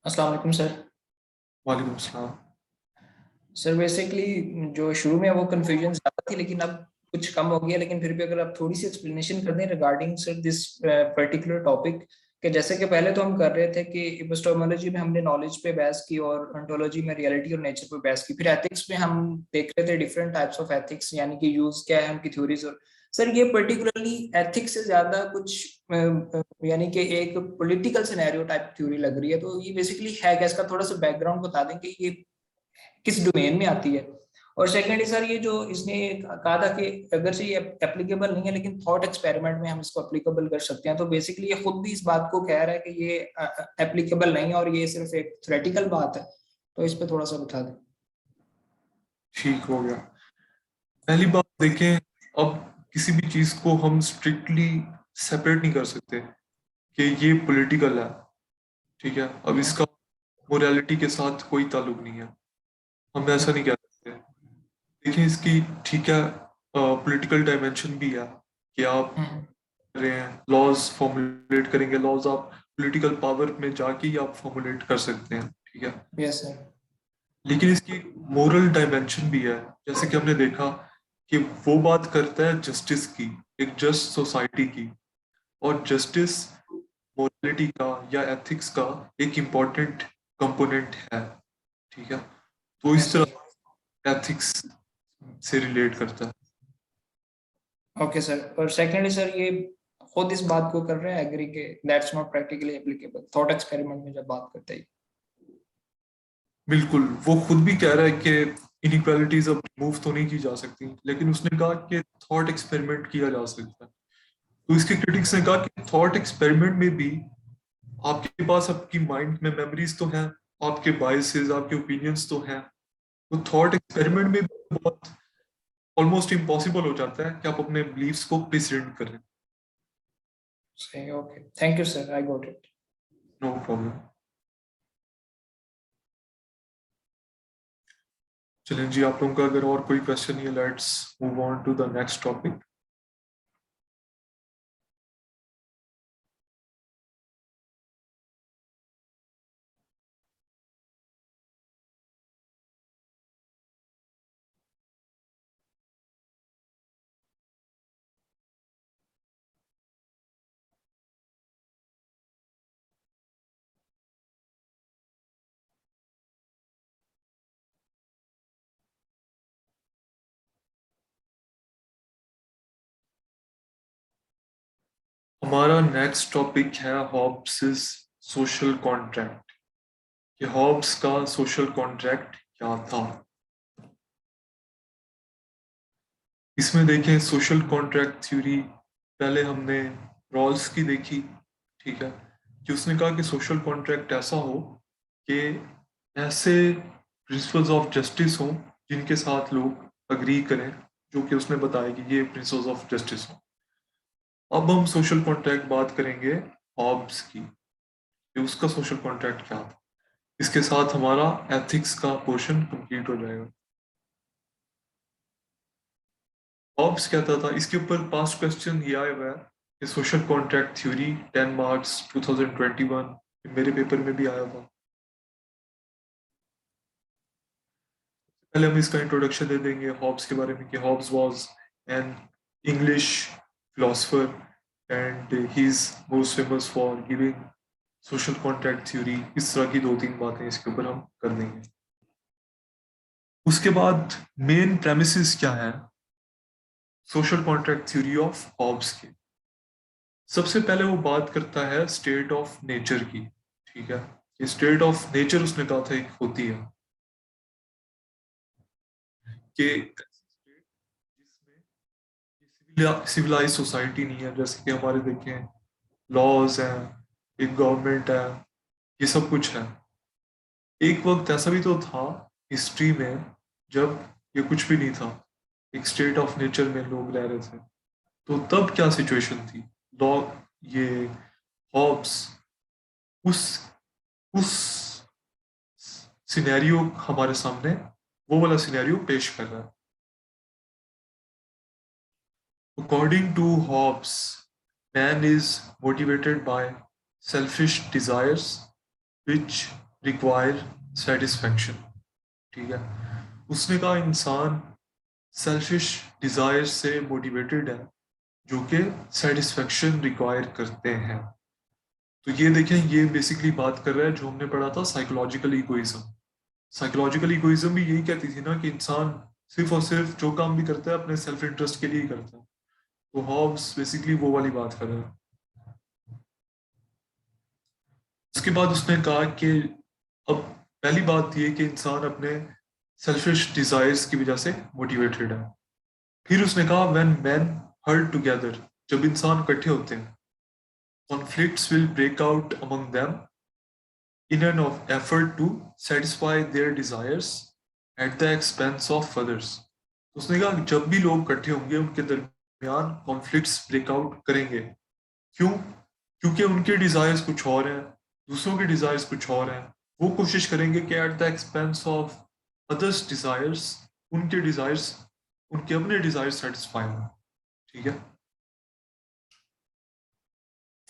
अस्सलाम वालेकुम सर। वालेकुम सलाम। सर बेसिकली जो शुरू में वो कंफ्यूजन ज़्यादा थी, लेकिन अब कुछ कम हो गया। लेकिन फिर भी अगर आप थोड़ी सी एक्सप्लेनेशन कर दें regarding sir this particular topic, कि जैसे कि पहले तो हम कर रहे थे कि एपिस्टेमोलॉजी में हमने नॉलेज पे बहस की और ओंटोलॉजी में रियलिटी और नेचर पे बहस की, फिर एथिक्स में हम देख रहे थे डिफरेंट टाइप्स ऑफ एथिक्स, यानी कि यूज क्या है उनकी थ्योरीज। और सर ये पर्टिकुलरली एथिक्स से ज्यादा कुछ यानी कि एक पॉलिटिकल सिनेरियो टाइप थ्योरी लग रही है। तो ये बेसिकली है क्या, इसका थोड़ा सा बैकग्राउंड बता दें कि ये किस डोमेन में आती है। और सेकेंडली सर ये जो इसने कहा था कि अगर से ये एप्लीकेबल नहीं है लेकिन थॉट एक्सपेरिमेंट में हम इसको एप्लीकेबल कर सकते हैं, तो बेसिकली ये खुद भी इस बात को कह रहा है कि ये एप्लीकेबल नहीं है और ये सिर्फ एक थ्योरेटिकल बात है। तो इस पे थोड़ा सा बता दें। ठीक हो गया। पहली बात देखें, अब किसी भी चीज को हम स्ट्रिक्टली सेपरेट नहीं कर सकते कि ये पॉलिटिकल है। ठीक है। अब इसका मोरालिटी के साथ कोई ताल्लुक नहीं है, हम ऐसा नहीं कह सकते। देखिए इसकी, ठीक है, पॉलिटिकल डायमेंशन भी है कि आप कर रहे हैं लॉज फॉर्मुलेट करेंगे, लॉज आप पॉलिटिकल पावर में जाके ही आप फॉर्मुलेट कर सकते हैं। ठीक है। Yes sir. लेकिन इसकी मोरल डायमेंशन भी है, जैसे कि हमने देखा कि वो बात करता है जस्टिस की, एक जस्ट सोसाइटी की। और जस्टिस मोरालिटी का या एथिक्स का एक इम्पॉर्टेंट कंपोनेंट है। ठीक है। तो इस यस सर। तरह एथिक्स से रिलेट करता है। Okay sir. और सेकेंडली सर ये खुद इस बात को कर रहे हैं एग्री के that's not practically applicable thought experiment में जब बात करते हैं। बिल्कुल, वो खुद भी कह रहा है कि इनइक्वालिटीज अब रिमूव तो नहीं की जा सकती, लेकिन उसने कहा कि थॉट एक्सपेरिमेंट किया जा सकता है। तो इसके क्रिटिक्स ने कहा कि थॉट एक्सपेरिमेंट में भी आपके पास आपकी माइंड में मेमोरीज तो हैं, आपके बायसेस, आपके ओपिनियंस तो हैं। तो थॉट एक्सपेरिमेंट में भी बहुत ऑलमोस्ट इम्पॉसिबल हो जाता है कि आप अपने बिलीव्स को प्रेसिडेंट करें। सही। Okay, thank you sir, I got it. No problem. चलें जी, आप लोगों का अगर और कोई क्वेश्चन नहीं है, let's move on to the next topic. हमारा नेक्स्ट टॉपिक है हॉब्स सोशल कॉन्ट्रैक्ट। कि हॉब्स का सोशल कॉन्ट्रैक्ट क्या था। इसमें देखें सोशल कॉन्ट्रैक्ट थ्योरी, पहले हमने रॉल्स की देखी। ठीक है। कि उसने कहा कि सोशल कॉन्ट्रैक्ट ऐसा हो कि ऐसे प्रिंसिपल्स ऑफ जस्टिस हों जिनके साथ लोग अग्री करें, जो कि उसने बताया कि ये प्रिंसिपल्स ऑफ जस्टिस हों। अब हम सोशल कॉन्ट्रैक्ट बात करेंगे हॉब्स की, कि उसका सोशल कॉन्ट्रैक्ट क्या था। इसके साथ हमारा एथिक्स का पोर्शन कंप्लीट हो जाएगा। हॉब्स कहता था, इसके ऊपर पास्ट क्वेश्चन ये आया हुआ है कि सोशल कॉन्ट्रैक्ट थ्योरी 10 मार्च 2021 मेरे पेपर में भी आया था। पहले हम इसका इंट्रोडक्शन दे देंगे हॉब्स के बारे में कि Hobbes was an English philosopher and he is most famous for giving social contract theory. इस तरह की दो तीन बातें इसके ऊपर हम कर देंगे। उसके बाद मेन प्रेमिसेस क्या है social contract theory of Hobbes के। सबसे पहले वो बात करता है स्टेट ऑफ नेचर की। ठीक है, ये स्टेट ऑफ नेचर उसने कहा था एक होती है कि जिसमें सिविलाइज सोसाइटी नहीं है, जैसे कि हमारे देखें लॉज हैं, एक गवर्नमेंट है, ये सब कुछ है। एक वक्त ऐसा भी तो था हिस्ट्री में जब ये कुछ भी नहीं था, एक स्टेट ऑफ नेचर में लोग रह रहे थे। तो तब क्या सिचुएशन थी, लॉ, ये हॉब्स उस उस सिनेरियो हमारे सामने वो वाला सिनेरियो पेश कर रहा है। According to Hobbes, man is motivated by selfish desires which require satisfaction। ठीक है, उसने कहा इंसान सेल्फिश डिजायर से मोटिवेटेड है जो कि सेटिस्फेक्शन रिक्वायर करते हैं। तो ये देखें, ये बेसिकली बात कर रहा है जो हमने पढ़ा था साइकोलॉजिकल इगोइज्म। साइकोलॉजिकल इगोइज्म भी यही कहती थी ना कि इंसान सिर्फ और सिर्फ जो काम भी करता है अपने सेल्फ इंटरेस्ट के लिए ही करता है। तो हॉब्स बेसिकली वो वाली बात कर रहा है। उसके बाद उसने कहा कि अब पहली बात ये कि इंसान अपने सेल्फिश डिजायर्स की वजह से मोटिवेटेड है। फिर उसने कहा व्हेन मैन हर्ड टुगेदर, जब इंसान इकट्ठे होते हैं, conflicts will break out among them in an effort to satisfy their desires at the expense of others। उसने कहा कि जब भी लोग इकट्ठे होंगे उनके दरमियान कॉन्फ्लिक्ट्स ब्रेकआउट करेंगे। क्यों? क्योंकि उनके डिजायर्स कुछ और हैं, दूसरों के डिजायर्स कुछ और हैं। वो कोशिश करेंगे कि at the expense of others desires उनके डिजायर्स, उनके अपने डिजायर्स सेटिस्फाई हों। ठीक है,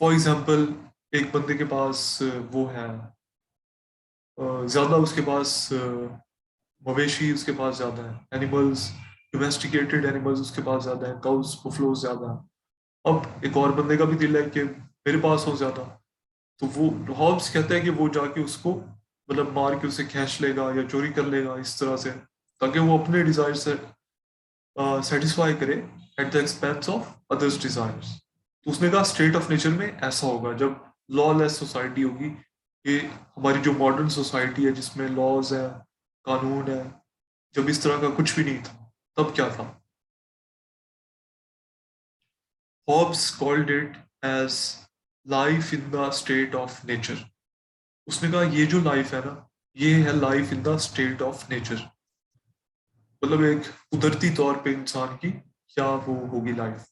फॉर एग्जाम्पल एक बंदे के पास वो है, ज्यादा उसके पास मवेशी उसके पास ज्यादा है, एनिमल्स, डोमेस्टिकेटेड एनिमल्स उसके पास ज्यादा है, काउस बुफलोज ज्यादा है। अब एक और बंदे का भी दिल है कि मेरे पास हो ज्यादा, तो वो हॉब्स कहता है कि वो जाके उसको मतलब मार के उसे खींच लेगा या चोरी कर लेगा इस तरह से, ताकि वो अपने डिजायर से सेटिस्फाई करे at the expense of others desires. तो उसने कहा स्टेट ऑफ नेचर में ऐसा होगा जब लॉलेस सोसाइटी होगी। ये हमारी जो मॉडर्न सोसाइटी है जिसमें लॉज है, कानून है, जब इस तरह का कुछ भी नहीं था, तब क्या था। Hobbes called it as life in the state of nature. उसने कहा ये जो लाइफ है ना, ये है life in the state of nature, मतलब एक कुदरती तौर पे इंसान की क्या वो होगी life.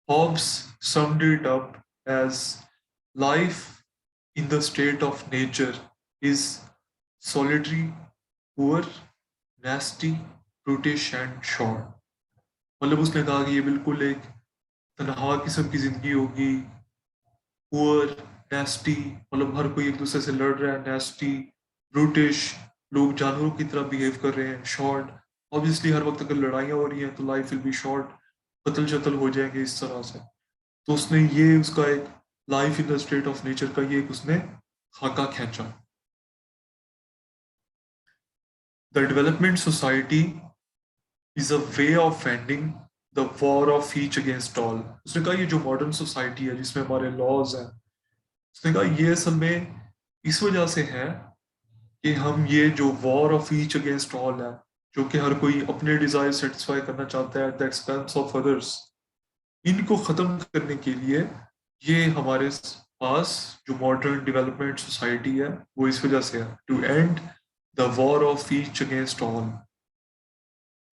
Hobbes summed it up as life in the state of nature is solitary, poor, nasty, brutish and short। मतलब उसने कहा कि ये बिल्कुल एक तनहा किस्म की जिंदगी होगी। पुअर, नेस्टी, मतलब हर कोई एक दूसरे से लड़ रहा है, नेस्टी, ब्रूटिश, लोग जानवरों की तरह बिहेव कर रहे हैं, शॉर्ट, ऑब्वियसली हर वक्त अगर लड़ाइयाँ हो रही हैं तो लाइफ विल बी शॉर्ट, कत्ल शत्ल हो जाएंगे इस तरह से। तो उसने ये उसका एक life in the state of nature का ये एक उसने खाका खींचा। The development society is a way of ending the war of each against all. उसने कहा ये जो मॉडर्न सोसाइटी है जिसमें हमारे लॉज हैं, उसने कहा ये असल में इस वजह से है कि हम ये जो war of each against all है, जो कि हर कोई अपने डिजायर सेटिस्फाई करना चाहता है at the expense of others, इनको खत्म करने के लिए ये हमारे पास जो मॉडर्न डेवलपमेंट सोसाइटी है वो इस वजह से है, to end the war of each against all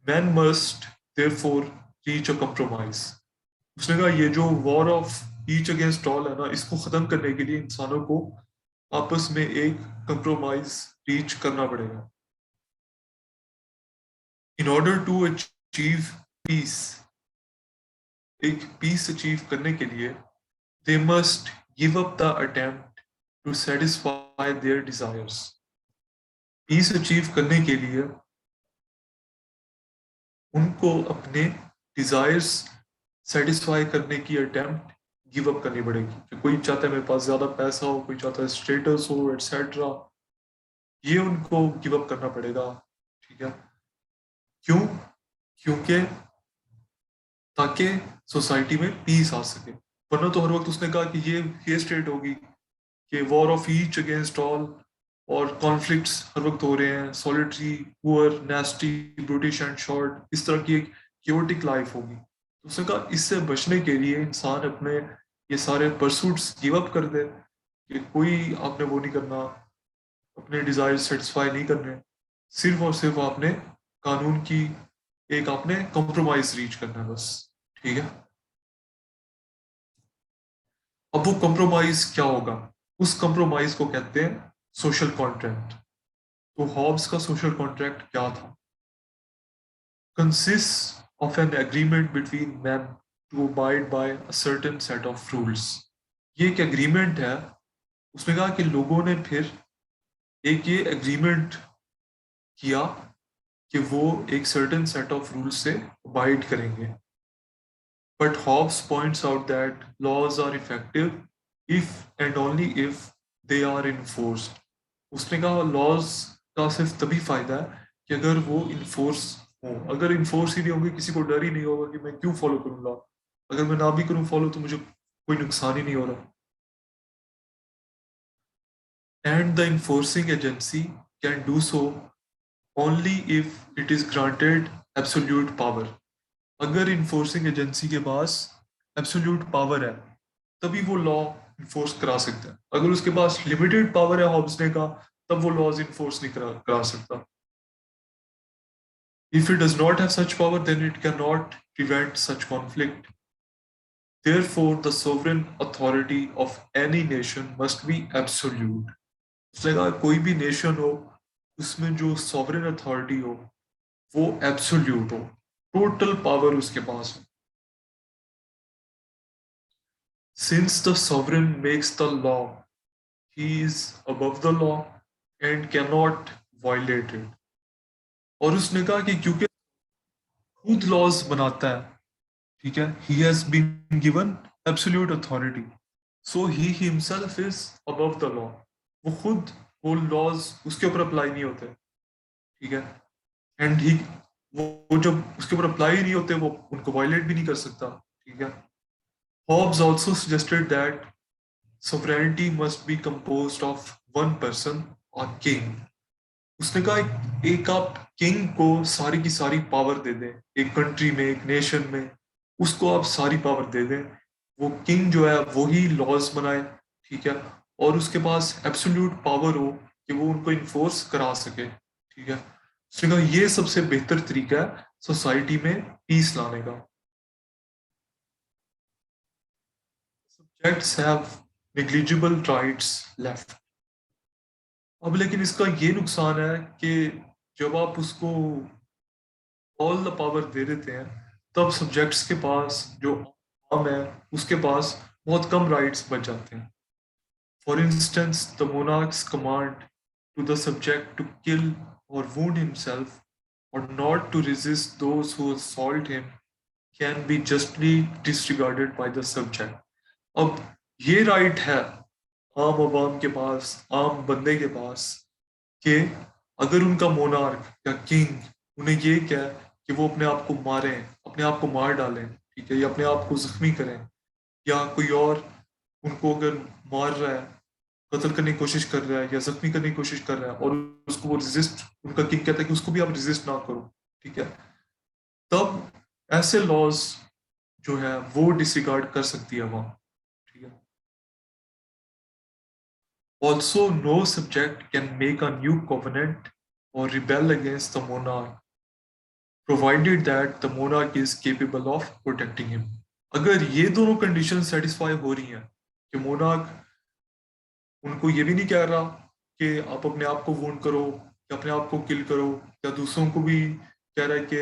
man must therefore reach a compromise। उसने कहा ये जो war of each against all है ना, इसको खत्म करने के लिए इंसानों को आपस में एक कंप्रोमाइज रीच करना पड़ेगा। In order to achieve peace, एक पीस अचीव करने के लिए they must give up the attempt to satisfy their desires. Peace अचीव करने के लिए उनको अपने डिजायर्स सेटिस्फाई करने की अटेम्प्ट गिव अप करनी पड़ेगी। कि कोई चाहता है मेरे पास ज्यादा पैसा हो, कोई चाहता है स्टेटस हो, एटसेट्रा, ये उनको गिव अप करना पड़ेगा। ठीक है, क्यों? क्योंकि ताकि सोसाइटी में पीस आ सके। वरना तो हर वक्त उसने कहा कि ये स्टेट होगी कि war of each against all, और कॉन्फ्लिक्ट्स हर वक्त हो रहे हैं, solitary, poor, नेस्टी, British and short, इस तरह की एक क्योटिक लाइफ होगी। तो उसने कहा इससे बचने के लिए इंसान अपने ये सारे परसूट्स गिव अप कर दे, कि कोई आपने वो नहीं करना, अपने डिजायर सेटिस्फाई नहीं करने, सिर्फ और सिर्फ आपने कानून की एक आपने कॉम्प्रोमाइज रीच करना है बस। ठीक है, अब वो कॉम्प्रोमाइज क्या होगा? उस कॉम्प्रोमाइज को कहते हैं सोशल कॉन्ट्रैक्ट। तो हॉब्स का सोशल कॉन्ट्रैक्ट क्या था? consists of an agreement between men to abide by a certain set of rules। ये एक एग्रीमेंट है। उसने कहा कि लोगों ने फिर एक ये एग्रीमेंट किया कि वो एक सर्टेन सेट ऑफ रूल्स से अबाइड करेंगे। But Hobbes points out that laws are effective if and only if they are enforced. उसने कहा लॉज का सिर्फ तभी फायदा है कि अगर वो इन्फोर्स हो। अगर इन्फोर्स ही नहीं होंगे, किसी को डर ही नहीं होगा कि मैं क्यों फॉलो करूँ लॉ, अगर मैं ना भी करूँ फॉलो तो मुझे कोई नुकसान ही नहीं हो रहा। And the enforcing agency can do so only if it is granted absolute power. अगर इन्फोर्सिंग एजेंसी के पास एब्सोल्यूट पावर है तभी वो लॉ इन्फोर्स करा सकता है। अगर उसके पास लिमिटेड पावर है हॉब्स ने कहा, तब वो लॉज इन्फोर्स नहीं करा सकता। If it does not have such power, then it cannot prevent such conflict. Therefore, the sovereign authority of any nation must be absolute। उसने कहा कोई भी नेशन हो उसमें जो सॉवरेन अथॉरिटी हो वो एब्सोल्यूट हो, टोटल पावर उसके पास हो। Since the sovereign makes the law, he is above the law and cannot violate it। और उसने कहा कि क्योंकि खुद लॉज बनाता है, ठीक है, he has been given absolute authority, so he himself is above the law। वो खुद, वो लॉज उसके ऊपर अप्लाई नहीं होते। ठीक है, एंड ही, वो जब उसके ऊपर अप्लाई नहीं होते वो उनको वायलेट भी नहीं कर सकता। ठीक है, Hobbes also suggested that sovereignty must be composed of one person or king। उसने कहा एक आप किंग को सारी की सारी पावर दे दें, एक कंट्री में, एक नेशन में, उसको आप सारी पावर दे दें। वो किंग जो है वो ही लॉज बनाए। ठीक है, और उसके पास एब्सोल्यूट पावर हो कि वो उनको इन्फोर्स करा सके। ठीक है, उसने कहा ये सबसे बेहतर तरीका है सोसाइटी में पीस लाने का। Subjects have negligible rights left. अब लेकिन इसका ये नुकसान है कि जब आप उसको ऑल द पावर दे देते हैं तब सब्जेक्ट्स के पास जो आम है उसके पास बहुत कम राइट्स बच जाते हैं। For instance the monarch's command to the subject to kill or wound himself or not to resist those who assault him can be justly disregarded by the subject. अब ये राइट है आम आवाम के पास, आम बंदे के पास, कि अगर उनका मोनार्क या किंग उन्हें ये कहे कि वो अपने आप को मारें, अपने आप को मार डालें, ठीक है, या अपने आप को जख्मी करें, या कोई और उनको अगर मार रहा है, कत्ल करने की कोशिश कर रहा है या जख्मी करने की कोशिश कर रहा है, और उसको वो रिजिस्ट, उनका किंग कहता है कि उसको भी आप रिजिस्ट ना करो, ठीक है, तब ऐसे लॉज जो है वो डिसरिगार्ड कर सकती है वहां। ठीक है, also no subject can make a new covenant or rebel against the monarch provided that the monarch is capable of protecting him। अगर ये दोनों कंडीशन सेटिस्फाई हो रही हैं कि मोनार्क उनको ये भी नहीं कह रहा कि आप अपने आप को वोन करो या अपने आप को किल करो, या दूसरों को भी कह रहा है कि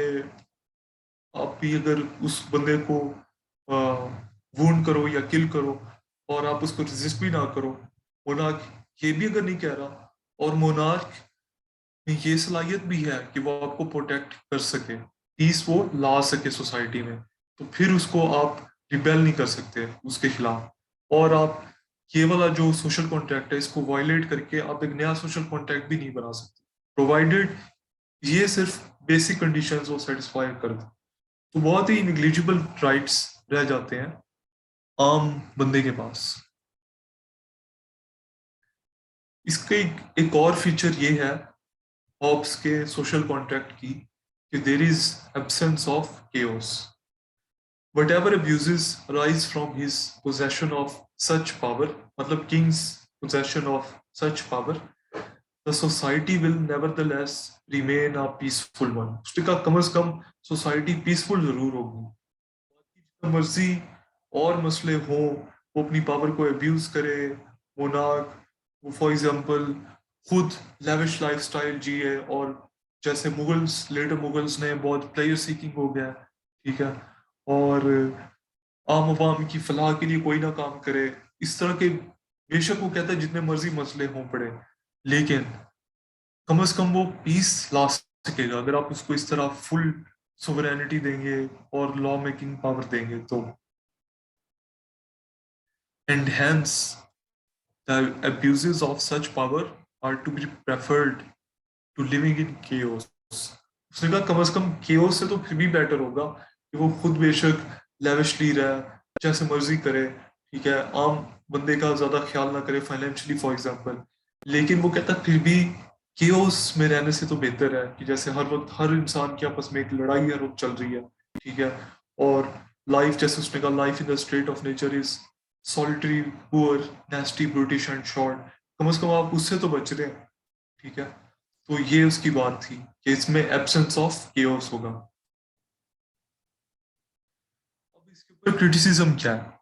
आप भी अगर उस बंदे को वोन करो या किल करो और आप उसको रेजिस्ट भी ना करो, मोनार्क ये भी अगर नहीं कह रहा और मोनार्क में ये सलाहियत भी है कि वो आपको प्रोटेक्ट कर सके, पीस वो ला सके सोसाइटी में, तो फिर उसको आप रिबेल नहीं कर सकते उसके खिलाफ। और आप ये वाला जो सोशल कॉन्ट्रैक्ट है इसको वायलेट करके आप एक नया सोशल कॉन्ट्रैक्ट भी नहीं बना सकते, प्रोवाइडेड ये सिर्फ बेसिक कंडीशंस वो सेटिस्फाई कर दे। तो बहुत ही निग्लिजिबल राइट्स रह जाते हैं आम बंदे के पास। इसका एक और फीचर ये है हॉब्स के सोशल कॉन्ट्रैक्ट की कि there is absence of chaos. Whatever abuses arise from his possession of such power, मतलब king's possession of such power, the society will nevertheless remain a peaceful one. उसने कहा कम से कम society peaceful जरूर होगी। जितना मर्जी और मसले हों, वो अपनी पावर को अब्यूज करे, मोनार्क वो फॉर एग्जांपल खुद लेविश लाइफस्टाइल जिए, और जैसे मुगल्स लेटर मुगल्स ने बहुत प्लेयर सीकिंग हो गया, ठीक है, और आम आवाम की फलाह के लिए कोई ना काम करे, इस तरह के, बेशक वो कहता है जितने मर्जी मसले हों पड़े, लेकिन कम से कम वो पीस ला सकेगा अगर आप उसको इस तरह फुल सोवरेनिटी देंगे और लॉ मेकिंग पावर देंगे तो। And hence the abuses of such power are to be preferred to living in chaos। उसने कहा कम से कम chaos से तो फिर भी बेटर होगा कि वो खुद बेशक लेविशली रहे, जैसे मर्जी करे, ठीक है, आम बंदे का ज्यादा ख्याल ना करे फाइनेंशियली फॉर एग्जांपल, लेकिन वो कहता फिर भी chaos में रहने से तो बेहतर है कि जैसे हर वक्त हर इंसान के आपस में एक लड़ाई हर वक्त चल रही है, ठीक है, और लाइफ जैसे उसने कहा life in the state of nature is solitary poor nasty brutish and short, कम से कम आप उससे तो बच रहे हैं, ठीक है। तो ये उसकी बात थी कि इसमें एब्सेंस ऑफ केओस होगा। अब इसके ऊपर क्रिटिसिज्म क्या है?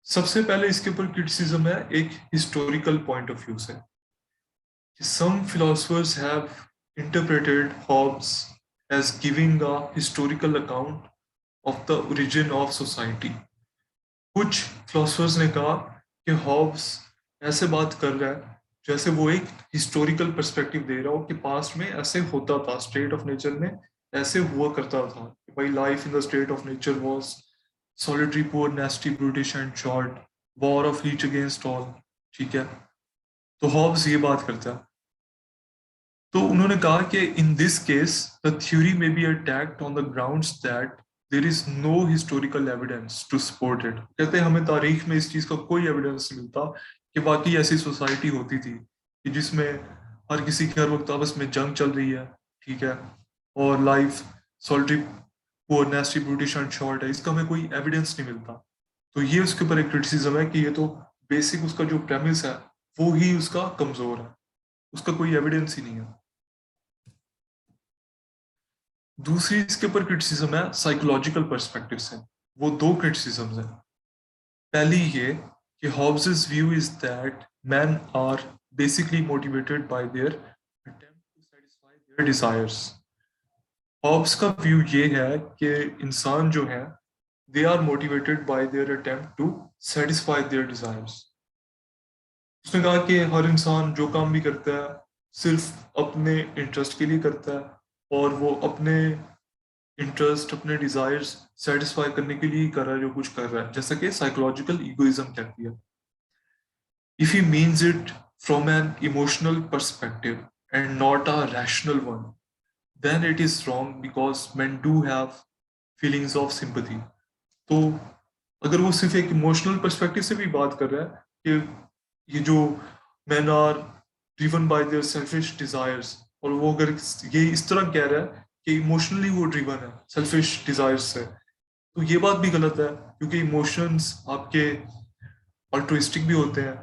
सबसे पहले इसके ऊपर क्रिटिसिज्म है एक हिस्टोरिकल पॉइंट ऑफ व्यू से। Some philosophers have interpreted Hobbes as giving a historical account of the origin of society। कुछ philosophers ने कहा कि हॉब्स ऐसे बात कर रहा है जैसे वो एक हिस्टोरिकल पर्सपेक्टिव दे रहा हो कि पास्ट में ऐसे होता था, स्टेट ऑफ नेचर में ऐसे हुआ करता था कि भाई life in the state of nature was solitary poor nasty brutish and short, war of each against all, ठीक है। तो हॉब्स ये बात करता है। तो उन्होंने कहा कि in this case the theory may be attacked on the grounds that there is no historical evidence to support it. कहते हैं हमें तारीख में इस चीज का कोई एविडेंस नहीं मिलता कि बाकी ऐसी सोसाइटी होती थी कि जिसमें हर किसी के हर वक्त आपस में जंग चल रही है, ठीक है, और life solitary poor nasty brutish and short है, इसका हमें कोई एविडेंस नहीं मिलता। तो ये उसके ऊपर एक क्रिटिसिज्म है कि ये तो बेसिक उसका जो प्रेमिस है वो ही उसका कमजोर है, उसका कोई एविडेंस ही नहीं है। दूसरी इसके ऊपर क्रिटिसिज्म है साइकोलॉजिकल पर्सपेक्टिव से। वो दो क्रिटिसिज्म्स हैं। पहली ये कि Hobbes view is that man are basically motivated by their attempt to satisfy their desires. Hobbes का व्यू ये है कि इंसान जो है they are motivated by their attempt to satisfy their desires. उसने कहा कि हर इंसान जो काम भी करता है सिर्फ अपने इंटरेस्ट के लिए करता है और वो अपने इंटरेस्ट अपने डिजायर्स सेटिस्फाई करने के लिए ही कर रहा है जो कुछ कर रहा है, जैसा कि साइकोलॉजिकल इगोइज्म कहती है। If he means it from an emotional perspective and not a rational one then it is wrong because men do have feelings of sympathy. तो अगर वो सिर्फ एक इमोशनल पर्सपेक्टिव से भी बात कर रहा है कि ये जो men are driven by their selfish desires, और वो अगर ये इस तरह कह रहा है कि इमोशनली वो ड्रिवन है सेल्फिश डिजायर्स से, तो ये बात भी गलत है क्योंकि इमोशंस आपके अल्ट्रुइस्टिक भी होते हैं,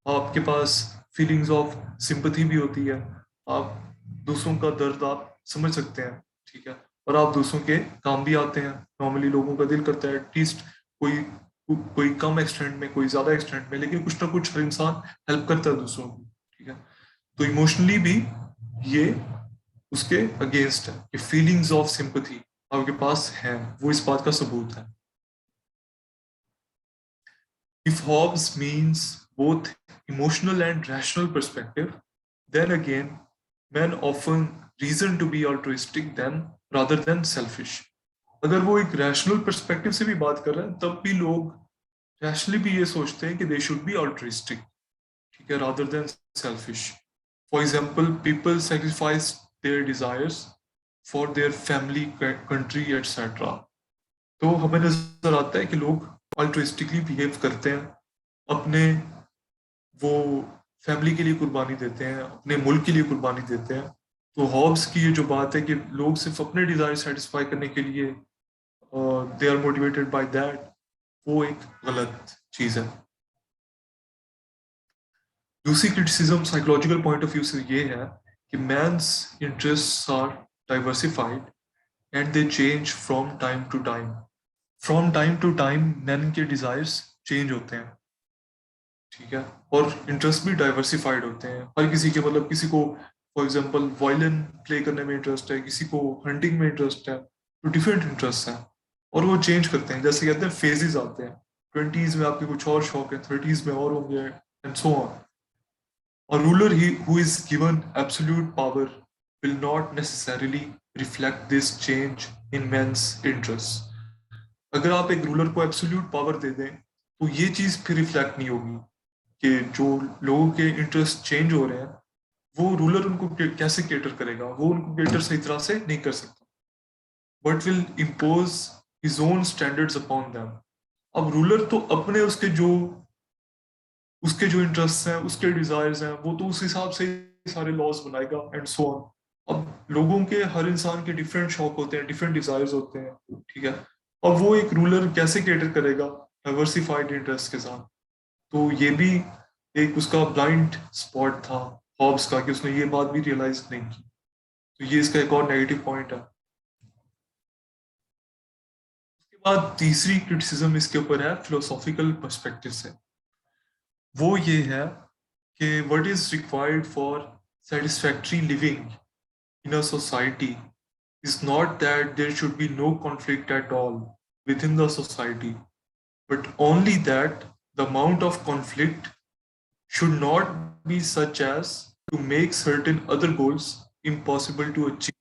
आपके पास फीलिंग्स ऑफ सिंपैथी भी होती है, आप दूसरों का दर्द आप समझ सकते हैं, ठीक है, और आप दूसरों के काम भी आते हैं। नॉर्मली लोगों का दिल करता है एटलीस्ट कोई कोई कम एक्सटेंट में, कोई ज्यादा एक्सटेंट में, लेकिन कुछ ना कुछ हर इंसान हेल्प करता है दूसरों की, ठीक है। तो इमोशनली भी ये उसके अगेंस्ट है कि फीलिंग्स ऑफ सिंपैथी आपके पास है, वो इस बात का सबूत है। If Hobbes means both emotional and rational perspective, then again, men often reason to be altruistic than rather than selfish. अगर वो एक रैशनल पर्सपेक्टिव से भी बात कर रहे हैं तब भी लोग रैशनली भी ये सोचते हैं कि दे शुड बी ऑल्ट्रिस्टिक, ठीक है, rather than selfish. For example, people sacrifice their desires for their family, country etcetera. तो हमें नजर आता है कि लोग ऑल्ट्रिस्टिकली बिहेव करते हैं, अपने वो फैमिली के लिए कुर्बानी देते हैं, अपने मुल्क के लिए कुर्बानी देते हैं। तो हॉब्स की ये जो बात है कि लोग सिर्फ अपने डिजायर सेटिस्फाई करने के लिए they are motivated by that, वो एक गलत चीज है। दूसरी criticism psychological point of view से ये है कि man's interests are diversified and they change from time to time. From time to time man के डिजायर्स चेंज होते हैं, ठीक है, और इंटरेस्ट भी डाइवर्सिफाइड होते हैं हर किसी के। मतलब किसी को फॉर एग्जांपल वायलिन प्ले करने में इंटरेस्ट है, किसी को हंटिंग में इंटरेस्ट है, तो डिफरेंट इंटरेस्ट हैं और वो चेंज करते हैं। जैसे कहते हैं फेजेस आते हैं, 20s में आपके कुछ और शौक है, 30s में और होंगे, and so on. A ruler who is given absolute power will not necessarily reflect this change in men's interests. अगर आप एक रूलर को एब्सोल्यूट पावर दे दें तो ये चीज फिर रिफ्लेक्ट नहीं होगी कि जो लोगों के इंटरेस्ट चेंज हो रहे हैं वो रूलर उनको कैसे केटर करेगा, वो उनको केटर सही तरह से नहीं कर सकता, but will impose his own standards upon them. अब रूलर तो अपने उसके जो इंटरेस्ट हैं, उसके डिजायर्स हैं, वो तो उस हिसाब से सारे लॉज बनाएगा एंड सो ऑन। अब लोगों के, हर इंसान के डिफरेंट शौक होते हैं, डिफरेंट डिजायर्स होते हैं, ठीक है। अब वो एक रूलर कैसे केटर करेगा डाइवर्सिफाइड इंटरेस्ट के साथ? तो ये भी एक उसका ब्लाइंड स्पॉट था हॉब्स का कि उसने ये बात भी रियलाइज नहीं की। तो ये इसका एक और नेगेटिव पॉइंट है। उसके बाद तीसरी क्रिटिसिज्म इसके ऊपर है फिलोसॉफिकल पर्सपेक्टिव से। वो ये है कि what is required for satisfactory living in a society is not that there should be no conflict at all within the society, but only that the amount of conflict should not be such as to make certain other goals impossible to achieve.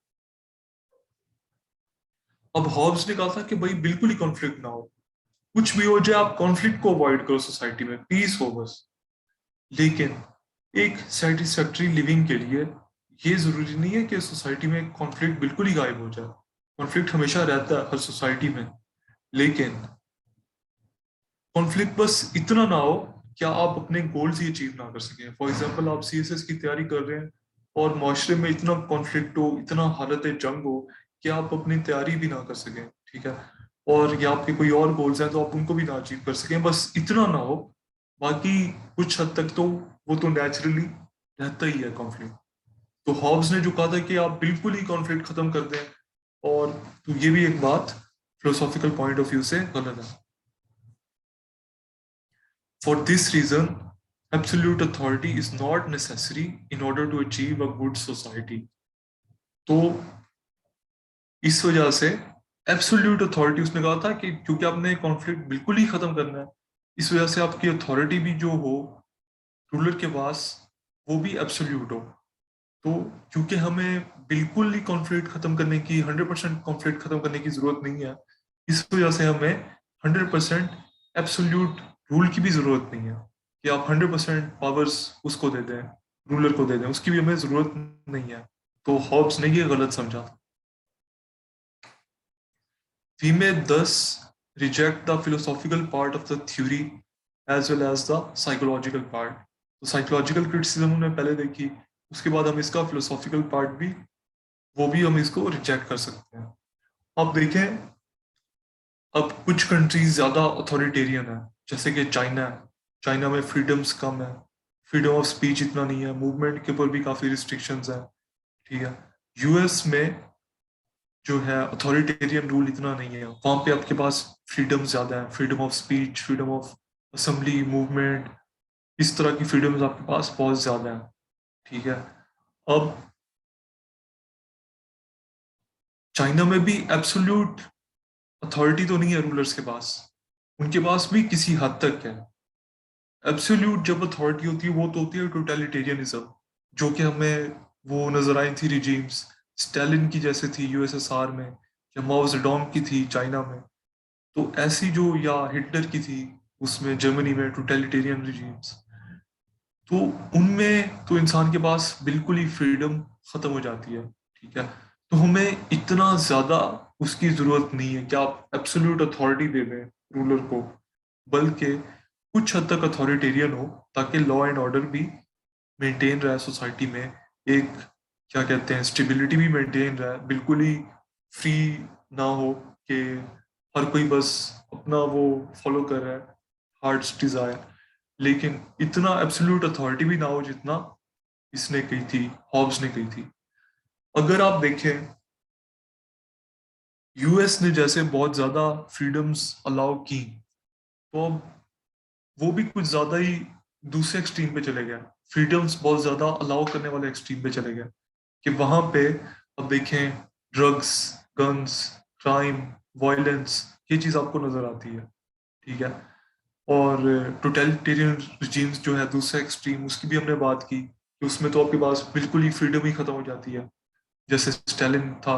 अब Hobbs ने कहा था कि भाई बिल्कुल ही conflict ना हो, कुछ भी हो जाए आप कॉन्फ्लिक्ट को अवॉइड करो, सोसाइटी में पीस हो बस। लेकिन एक सेटिस्फैक्टरी लिविंग के लिए ये जरूरी नहीं है कि सोसाइटी में कॉन्फ्लिक्ट बिल्कुल ही गायब हो जाए। कॉन्फ्लिक्ट हमेशा रहता है हर सोसाइटी में, लेकिन कॉन्फ्लिक्ट बस इतना ना हो क्या आप अपने गोल्स ही अचीव ना कर सकें। फॉर एग्जाम्पल, आप सीएसएस की तैयारी कर रहे हैं और माशरे में इतना कॉन्फ्लिक्ट हो, इतना हालत जंग हो कि आप अपनी तैयारी भी ना कर सकें, ठीक है, और या आपके कोई और गोल्स हैं तो आप उनको भी ना अचीव कर सकें, बस इतना ना हो। बाकी कुछ हद तक तो वो तो नेचुरली रहता ही है कॉन्फ्लिक्ट। तो हॉब्स ने जो कहा था कि आप बिल्कुल ही कॉन्फ्लिक्ट खत्म कर दें, और तो ये भी एक बात फिलोसॉफिकल पॉइंट ऑफ व्यू से गलत है। For this reason, absolute authority is not necessary in order to achieve a good society. तो इस वजह से एब्सोल्यूट अथॉरिटी, उसने कहा था कि क्योंकि आपने कॉन्फ्लिक्ट बिल्कुल ही खत्म करना है, इस वजह से आपकी अथॉरिटी भी जो हो रूलर के पास वो भी एब्सोल्यूट हो। तो क्योंकि हमें बिल्कुल ही कॉन्फ्लिक्ट खत्म करने की, 100% कॉन्फ्लिक्ट खत्म करने की जरूरत नहीं है, इस वजह से हमें 100% एब्सोल्यूट रूल की भी जरूरत नहीं है कि आप 100% पावर्स उसको दे दें, रूलर को दे दें, उसकी भी हमें जरूरत नहीं है। तो हॉब्स ने ये गलत समझा। We may thus reject the philosophical part of the theory as well as the psychological part. तो साइकोलॉजिकल क्रिटिसिज्म हमने पहले देखी, उसके बाद हम इसका फिलोसॉफिकल पार्ट भी, वो भी हम इसको रिजेक्ट कर सकते हैं। अब देखें, अब कुछ कंट्रीज ज्यादा अथॉरिटेरियन है, जैसे कि चाइना है। चाइना में फ्रीडम्स कम है, फ्रीडम ऑफ स्पीच इतना नहीं है, मूवमेंट के ऊपर भी काफी रिस्ट्रिक्शंस हैं, ठीक है। यूएस में जो है अथॉरिटेरियन रूल इतना नहीं है, वहां पे आपके पास फ्रीडम ज्यादा है, freedom of speech, freedom of assembly, movement, इस तरह की फ्रीडम्स आपके पास बहुत ज्यादा है। ठीक है। अब चाइना में भी एब्सोल्यूट अथॉरिटी तो नहीं है रूलर्स के पास, उनके पास भी किसी हद तक है। एब्सोल्यूट जब अथॉरिटी होती है वो तो होती है टोटलिटेरियनिज्म, जो कि हमें वो नजर आई थी रिजीम्स, स्टालिन की जैसे थी यूएसएसआर में, या माओ जेडोंग की थी चाइना में। तो ऐसी जो, या हिटलर की थी उसमें जर्मनी में, टोटलिटेरियन रिजीम्स। तो उनमें तो इंसान के पास बिल्कुल ही फ्रीडम खत्म हो जाती है। ठीक है। तो हमें इतना ज्यादा उसकी जरूरत नहीं है कि आप एब्सोल्यूट अथॉरिटी दे दें रूलर को, बल्कि कुछ हद तक अथॉरिटेरियन हो, ताकि लॉ एंड ऑर्डर भी मेंटेन रहे सोसाइटी में, एक क्या कहते हैं स्टेबिलिटी भी मेंटेन रहे, बिल्कुल ही फ्री ना हो कि हर कोई बस अपना वो फॉलो कर रहा है, हार्ट्स डिजायर। लेकिन इतना एब्सोल्यूट अथॉरिटी भी ना हो जितना इसने कही थी, हॉब्स ने कही थी। अगर आप देखें, यूएस ने जैसे बहुत ज्यादा फ्रीडम्स अलाउ की, तो अब वो भी कुछ ज्यादा ही दूसरे एक्सट्रीम पे चले गया, फ्रीडम्स बहुत ज्यादा अलाउ करने वाले एक्सट्रीम पे चले गया, कि वहां पे अब देखें ड्रग्स, गन्स, क्राइम, वायलेंस, ये चीज आपको नजर आती है। ठीक है। और टोटलिटेरियन रिजीम्स जो है दूसरा एक्सट्रीम, उसकी भी हमने बात की कि उसमें तो आपके पास बिल्कुल ही फ्रीडम ही खत्म हो जाती है। जैसे स्टालिन था,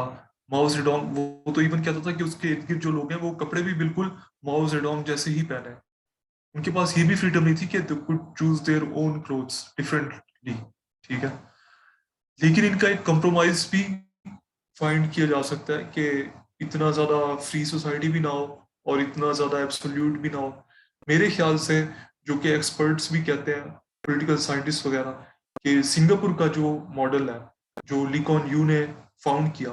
माओ जेडोंग, वो तो इवन कहता था कि उसके इर्द गिर्द जो लोग हैं वो कपड़े भी बिल्कुल माओ जेडोंग जैसे ही पहने। उनके पास ये भी फ्रीडम नहीं थी कि they could choose their own clothes differently. ठीक है। लेकिन इनका एक कंप्रोमाइज भी फाइंड किया जा सकता है कि इतना ज्यादा फ्री सोसाइटी भी ना हो और इतना ज्यादा एब्सोल्यूट भी ना हो। मेरे ख्याल से, जो कि एक्सपर्ट्स भी कहते हैं, पॉलिटिकल साइंटिस्ट वगैरह, कि सिंगापुर का जो मॉडल है, जो ली कुआन यू ने फाउंड किया,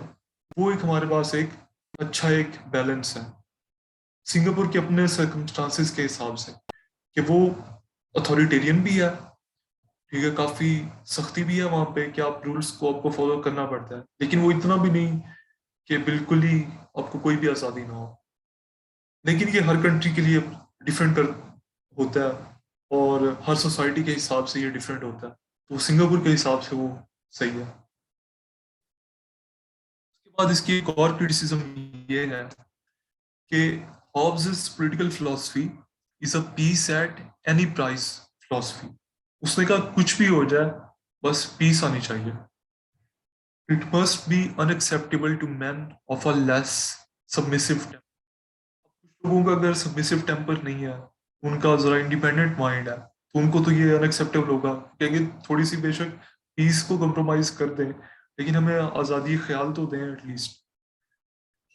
वो एक हमारे पास एक अच्छा एक बैलेंस है सिंगापुर के अपने सर्कमस्टांसिस के हिसाब से, कि वो अथॉरिटेरियन भी है। ठीक है। काफी सख्ती भी है वहां पे कि आप रूल्स को आपको फॉलो करना पड़ता है, लेकिन वो इतना भी नहीं कि बिल्कुल ही आपको कोई भी आज़ादी ना हो। लेकिन ये हर कंट्री के लिए डिफरेंट कर होता है, और हर सोसाइटी के हिसाब से ये डिफरेंट होता है। तो सिंगापुर के हिसाब से वो सही है। उसके बाद इसकी एक और क्रिटिसिज्म ये है कि Hobbes political philosophy is a peace at any price philosophy. उसने कहा कुछ भी हो जाए, बस पीस आनी चाहिए। It must be unacceptable to man of a less submissive. कुछ लोगों का अगर सबमिसिव टेम्पर नहीं है, उनका जरा इंडिपेंडेंट माइंड है, तो उनको तो ये अनएक्सेप्टेबल होगा, कहेंगे थोड़ी सी बेशक पीस को कंप्रोमाइज कर दें, लेकिन हमें आज़ादी ख्याल तो दें at least.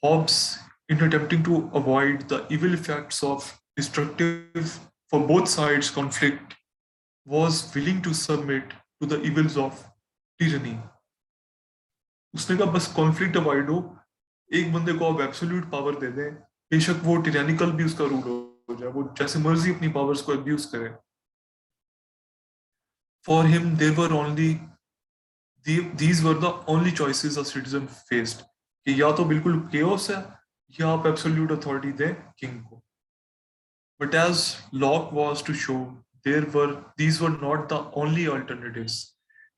Hobbes, in attempting to avoid the evil effects of destructive for both sides conflict, was willing to submit to the evils of tyranny. उसने कहा बस कॉन्फ्लिक्ट अवॉइड हो, एक बंदे को आप एब्सोल्यूट पावर दे दें, बेशक वो टिरानिकल भी उसका रूल हो जाए, वो जैसे मर्जी अपनी पावर्स को अब्यूज करे। For him there were only these were the only choices a citizen faced, कि या तो बिल्कुल केओस है, या आप एब्सोल्यूट अथॉरिटी दें किंग को। But as Locke was to show, these were not the only alternatives.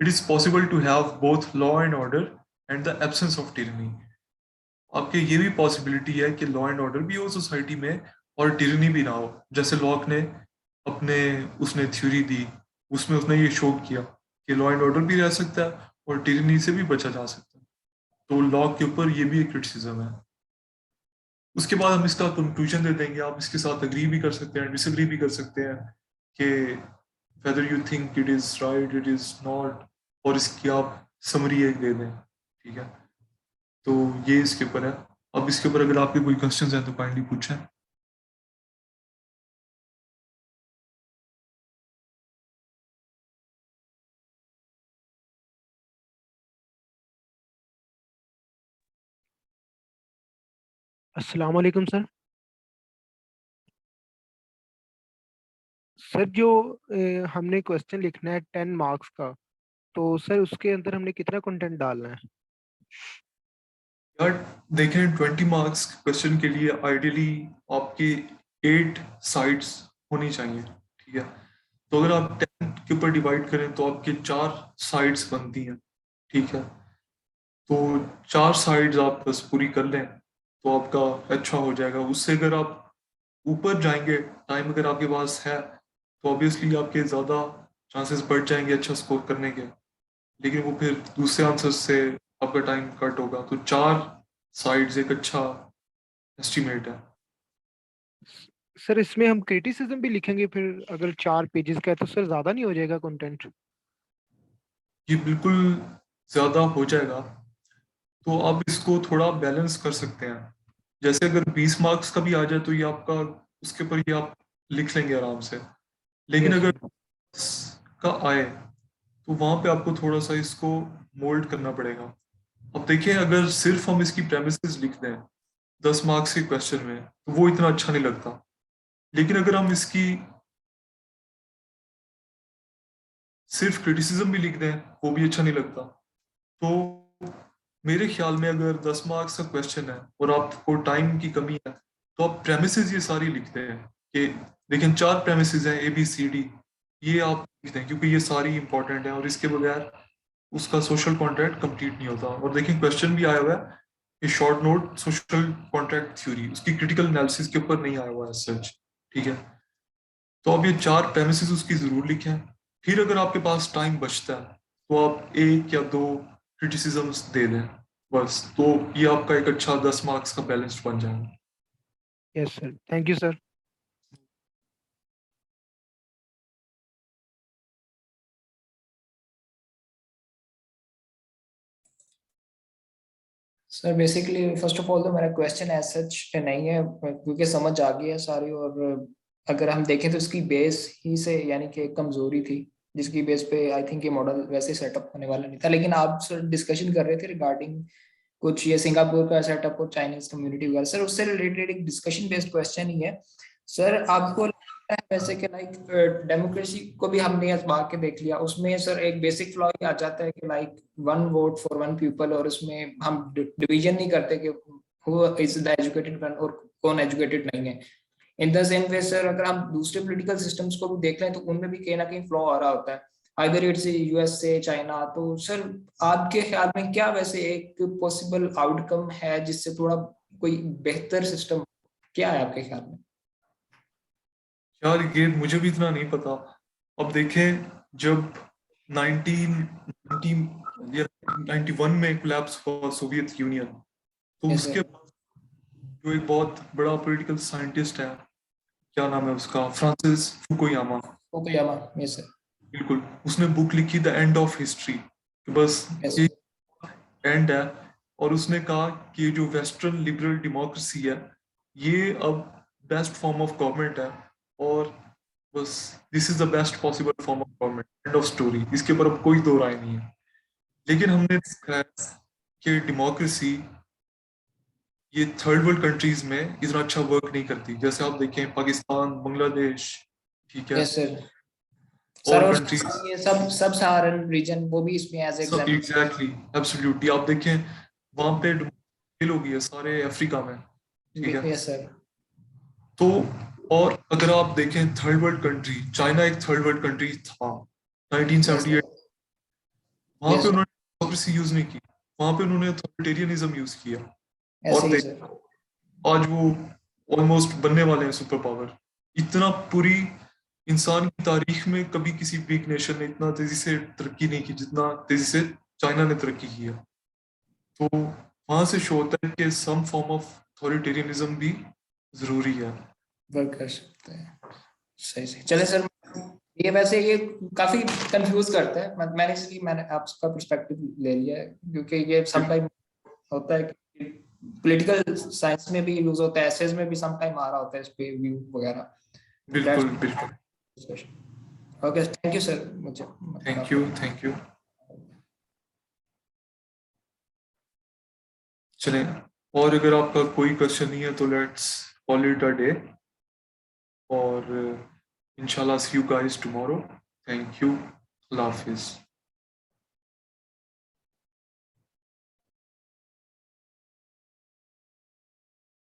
It is possible to have both law and order and the absence of tyranny. आपके ये भी पॉसिबिलिटी है कि लॉ एंड ऑर्डर भी हो society में और tyranny भी ना हो। जैसे लॉक ने अपने उसने थ्योरी दी, उसमें उसने ये शो किया कि लॉ एंड ऑर्डर भी रह सकता है और टिरनी से भी बचा जा सकता है। तो लॉक के ऊपर ये भी एक क्रिटिसिज्म है। उसके बाद हम इसका कंक्लूजन दे देंगे, आप इसके साथ अग्री भी कर सकते हैं, डिसएग्री भी कर सकते हैं कि whether you think it is right, it is not, और इसकी आप समरी एक दे दें। ठीक है। तो ये इसके ऊपर है। अब इसके ऊपर अगर आपके कोई क्वेश्चंस हैं तो काइंडली पूछें। अस्सलाम वालेकुम सर। सर जो हमने क्वेश्चन लिखना है 10 मार्क्स का, तो सर उसके अंदर हमने कितना कंटेंट डालना है? यार देखें 20 मार्क्स क्वेश्चन के लिए आइडियली आपके 8 साइड्स होनी चाहिए, ठीक है। तो अगर आप 10 के ऊपर डिवाइड करें तो आपके 4 साइड्स बनती हैं, ठीक है। तो 4 साइड्स आप बस पूरी कर लें तो आपका अच्छा हो जाएगा। उससे अगर आप ऊपर जाएंगे, टाइम अगर आपके पास है, तो ऑब्वियसली आपके ज़्यादा चांसेस बढ़ जाएंगे अच्छा स्कोर करने के। लेकिन वो फिर दूसरे आंसर से आपका टाइम कट होगा। तो 4 साइड्स एक अच्छा एस्टिमेट है। सर इसमें हम क्रिटिसिज्म भी लिखेंगे फिर, अगर 4 पेजेस का है तो सर ज्यादा नहीं हो जाएगा कंटेंट? ये बिल्कुल ज़्यादा हो जाएगा। तो आप इसको थोड़ा बैलेंस कर सकते हैं। जैसे अगर 20 मार्क्स का भी आ जाए तो ये आपका, उसके ऊपर ये आप लिख लेंगे आराम से। लेकिन यस अगर सर। का आए तो वहां पे आपको थोड़ा सा इसको मोल्ड करना पड़ेगा। अब देखिए, अगर सिर्फ हम इसकी प्रेमिसेस लिख दें 10 मार्क्स के क्वेश्चन में तो वो इतना अच्छा नहीं लगता। लेकिन अगर हम इसकी सिर्फ क्रिटिसिज्म भी लिख दें वो भी अच्छा नहीं लगता। तो मेरे ख्याल में अगर 10 मार्क्स का क्वेश्चन है और आपको टाइम की कमी है तो आप प्रेमिसेस ये सारी लिखते हैं कि लेकिन 4 प्रेमिसेस हैं ABCD, ये आप लिखते हैं क्योंकि ये सारी इंपॉर्टेंट है और इसके बगैर उसका सोशल कॉन्ट्रैक्ट कंप्लीट नहीं होता। और देखिए क्वेश्चन भी आया हुआ है कि short note social contract theory, उसकी क्रिटिकल एनालिसिस के ऊपर नहीं आया हुआ है सच, ठीक है। तो आप ये 4 प्रेमिसेस उसकी जरूर लिखें। फिर अगर आपके पास टाइम बचता है तो आप 1 या 2 क्रिटिसिजम्स दे दें बस। तो ये आपका एक अच्छा 10 मार्क्स का बैलेंस बन जाएगा। Yes sir, thank you sir. Sir basically first of all तो मेरा क्वेश्चन एज सच नहीं है, क्योंकि समझ आ गई है सारी। और अगर हम देखें तो इसकी बेस ही से यानी कि एक कमजोरी थी, जिसकी बेस पे आई थिंक ये मॉडल वैसे सेटअप होने वाला नहीं था। लेकिन आप सर डिस्कशन कर रहे थे रिगार्डिंग कुछ ये सिंगापुर का सेटअप और चाइनीज कम्युनिटी वगैरह, सर उससे रिलेटेड एक डिस्कशन बेस्ड क्वेश्चन ही है। सर आपको लगता है वैसे कि लाइक डेमोक्रेसी को भी हमने आजमा के देख लिया, उसमें सर एक बेसिक फ्लॉ आ जाता है कि लाइक 1 वोट फॉर 1 पीपल, और उसमें हम डिवीजन नहीं करते कि who is the educated one और कौन एजुकेटेड नहीं है। In the same way sir अगर हम दूसरे पॉलिटिकल सिस्टम्स को भी देख लें तो उनमें भी कहीं ना कहीं फ्लॉ आ रहा होता है, आइदर इट्स यूएस से चाइना। तो सर आपके ख्याल में क्या वैसे एक पॉसिबल आउटकम है जिससे थोड़ा कोई बेहतर सिस्टम, क्या है आपके ख्याल में? यार ये मुझे भी इतना नहीं पता। अब देखें, जब 1990 या 91 में कोलैप्स हुआ सोवियत यूनियन, तो यस उसके सर। बाद जो एक बहुत बड़ा पॉलिटिकल साइंटिस्ट है, क्या नाम है उसका, फ्रांसिस फुकुयामा, ओकेयामा। Yes sir. बिल्कुल, उसने बुक लिखी द एंड ऑफ हिस्ट्री, कि बस यस ये एंड है। और उसने कहा कि जो वेस्टर्न लिबरल डेमोक्रेसी है ये अब बेस्ट फॉर्म ऑफ गवर्नमेंट है, और बस this is the best possible form of government, end of story. इसके ऊपर अब कोई दो राय नहीं है। लेकिन हमने देखा है कि डेमोक्रेसी ये थर्ड वर्ल्ड कंट्रीज में इतना अच्छा वर्क नहीं करती। जैसे आप देखें पाकिस्तान, बांग्लादेश, ठीक है, यस सर। सर और और कंट्रीज, ये सब सब सहारन रीजन वो भी इसमें एज सब एग्जाम्पल। Exactly absolutely. आप देखें वहां पे फेल हो गई है सारे अफ्रीका में, ठीक है। Yes sir. तो और अगर आप देखें थर्ड वर्ल्ड कंट्री, चाइना एक थर्ड वर्ल्ड कंट्री था यस 1978, सर। वहां पे यस उन्होंने डेमोक्रेसी यूज नहीं की, वहां पे उन्होंने अथॉरिटेरियनिज्म यूज किया। ऐसे और ही है देख सर। आज वो ऑलमोस्ट बनने वाले हैं सुपर पावर। इतना पूरी इंसान की तारीख में कभी किसी बिग नेशन ने इतना तेजी से तरक्की नहीं की जितना तेजी से चाइना ने तरक्की की है। तो वहां से शो होता है कि सम फॉर्म ऑफ अथॉरिटेरियनिज्म भी जरूरी है। वर्क कर सकते हैं। सही सही चले सर। ये वैसे ये काफी कंफ्यूज करता है, मैंने इसलिए मैंने आपका पर्सपेक्टिव ले लिया है, क्योंकि ये समटाइम होता है कि पॉलिटिकल साइंस में भी यूज होता है, एसेज में भी समटाइम आ रहा होता है इस पे व्यू वगैरह। तो दैट्स बिल्कुल बिल्कुल। Discussion. Okay thank you sir, मुझे थैंक काफी। You, thank you. चलें, और अगर आपका कोई क्वेश्चन नहीं है तो let's call it a day, और इंशाल्लाह see you guys tomorrow. Thank you, अल्लाह हाफिज।